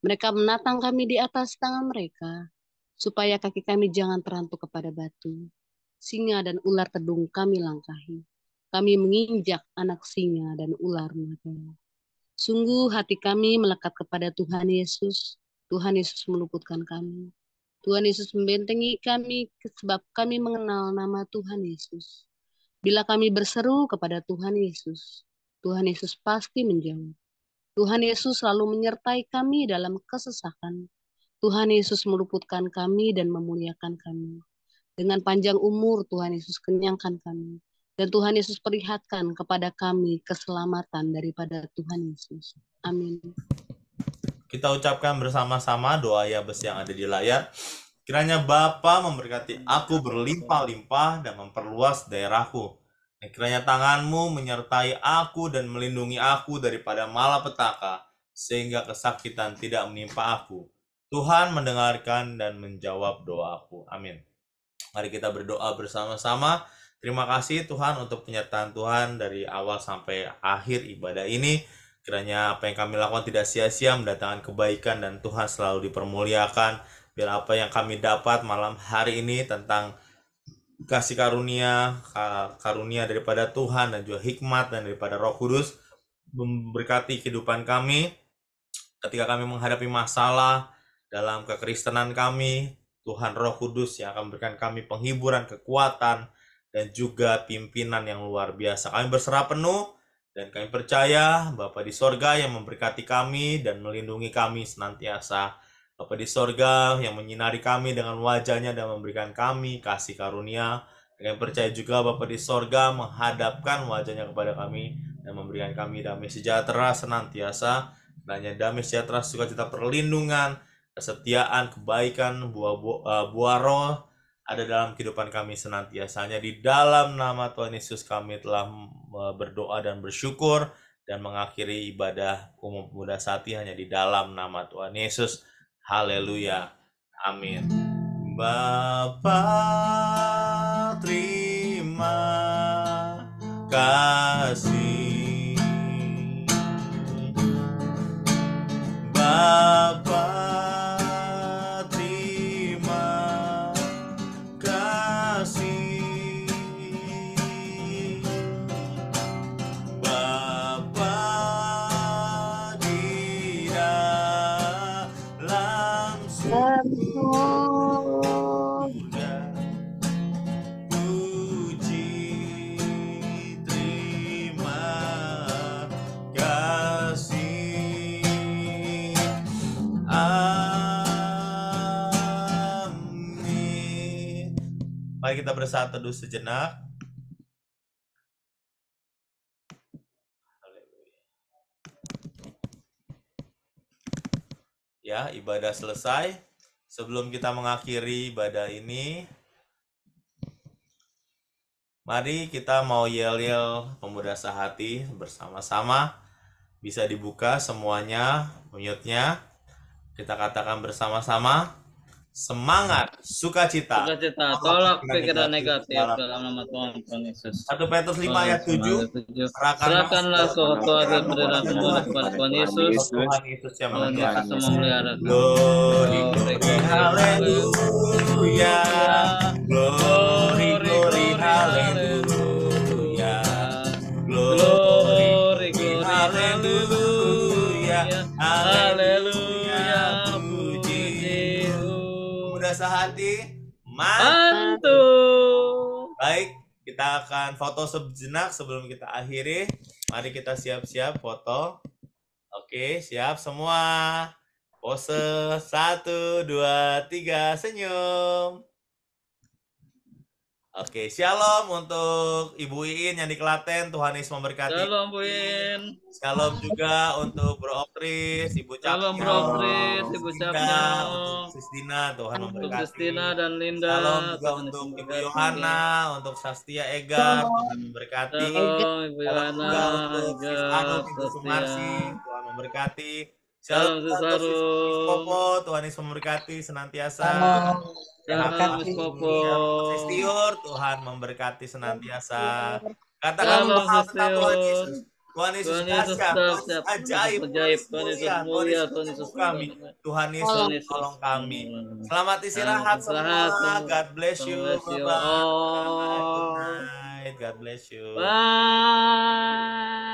B: Mereka menatang kami di atas tangan mereka, supaya kaki kami jangan terantuk kepada batu. Singa dan ular tedung kami langkahi. Kami menginjak anak singa dan ular naga. Sungguh hati kami melekat kepada Tuhan Yesus. Tuhan Yesus meluputkan kami. Tuhan Yesus membentengi kami sebab kami mengenal nama Tuhan Yesus. Bila kami berseru kepada Tuhan Yesus, Tuhan Yesus pasti menjawab. Tuhan Yesus selalu menyertai kami dalam kesesakan. Tuhan Yesus meluputkan kami dan memuliakan kami. Dengan panjang umur Tuhan Yesus kenyangkan kami. Dan Tuhan Yesus perlihatkan kepada kami keselamatan daripada Tuhan Yesus. Amin.
A: Kita ucapkan bersama-sama doa Yabes yang ada di layar. Kiranya Bapa memberkati aku berlimpah-limpah dan memperluas daerahku. Dan kiranya tangan-Mu menyertai aku dan melindungi aku daripada malapetaka, sehingga kesakitan tidak menimpa aku. Tuhan mendengarkan dan menjawab doaku. Amin. Mari kita berdoa bersama-sama. Terima kasih Tuhan untuk penyertaan Tuhan dari awal sampai akhir ibadah ini. Kiranya apa yang kami lakukan tidak sia-sia, mendatangkan kebaikan dan Tuhan selalu dipermuliakan. Biar apa yang kami dapat malam hari ini tentang kasih karunia daripada Tuhan dan juga hikmat dan daripada Roh Kudus memberkati kehidupan kami ketika kami menghadapi masalah dalam kekristenan kami. Tuhan Roh Kudus yang akan memberikan kami penghiburan, kekuatan, dan juga pimpinan yang luar biasa. Kami berserah penuh dan kami percaya Bapa di sorga yang memberkati kami dan melindungi kami senantiasa. Bapa di sorga yang menyinari kami dengan wajahnya dan memberikan kami kasih karunia. Dan kami percaya juga Bapa di sorga menghadapkan wajahnya kepada kami dan memberikan kami damai sejahtera senantiasa. Kiranya damai sejahtera, sukacita, perlindungan, kesetiaan, kebaikan, buah roh ada dalam kehidupan kami senantiasa. Hanya di dalam nama Tuhan Yesus kami telah berdoa dan bersyukur dan mengakhiri ibadah umum pemuda Sati hanya di dalam nama Tuhan Yesus. Haleluya. Amin. Bapa, terima kasih. Bapa, mari kita bersatu teduh sejenak. Ya, ibadah selesai. Sebelum kita mengakhiri ibadah ini, mari kita mau yel-yel pemuda sehati bersama-sama. Bisa dibuka semuanya, mute-nya. Kita katakan bersama-sama. Semangat, sukacita,
C: tolak pikiran negatif dalam nama Tuhan Yesus.
A: 1 Petrus 5 ayat 7.
C: Serahkanlah suatu agar berdana penuh kepada Tuhan Yesus.
A: Tuhan Yesus yang
C: memelihara.
A: Glory, glory, haleluya. Glory, glory, haleluya. Glory, glory, haleluya. Haleluya. Sehati mantul. Baik, kita akan foto sejenak sebelum kita akhiri. Mari kita siap-siap foto. Oke, siap semua. Pose 1, 2, 3, senyum. Oke, shalom untuk Ibu Iin yang di Klaten. Tuhan Yesus memberkati.
C: Shalom Bu Iin.
A: Shalom juga untuk Bro Optris, Ibu Capnya.
C: Shalom Bro Optris, Ibu Capnya.
A: Untuk Sistina, Tuhan memberkati.
C: Untuk Sistina dan Linda.
A: Shalom juga untuk Ibu Yohana, untuk Sastia Egar, Tuhan memberkati.
C: Shalom Ibu Yohana.
A: Untuk Ibu Sumarsi, Tuhan memberkati.
C: Shalom
A: untuk Popo, Tuhan Yesus memberkati senantiasa.
C: Shalom Popo.
A: Sistiur, Tuhan memberkati senantiasa. Katakan bahwa tentang Tuhan Yesus. Tuhan Yesus dahsyat, ajaib, Tuhan Yesus mulia, Tuhan Yesus kami. Tuhan Yesus tolong kami. Selamat istirahat semua. God bless you. Bye-bye. Good night. God bless you.
C: Bye.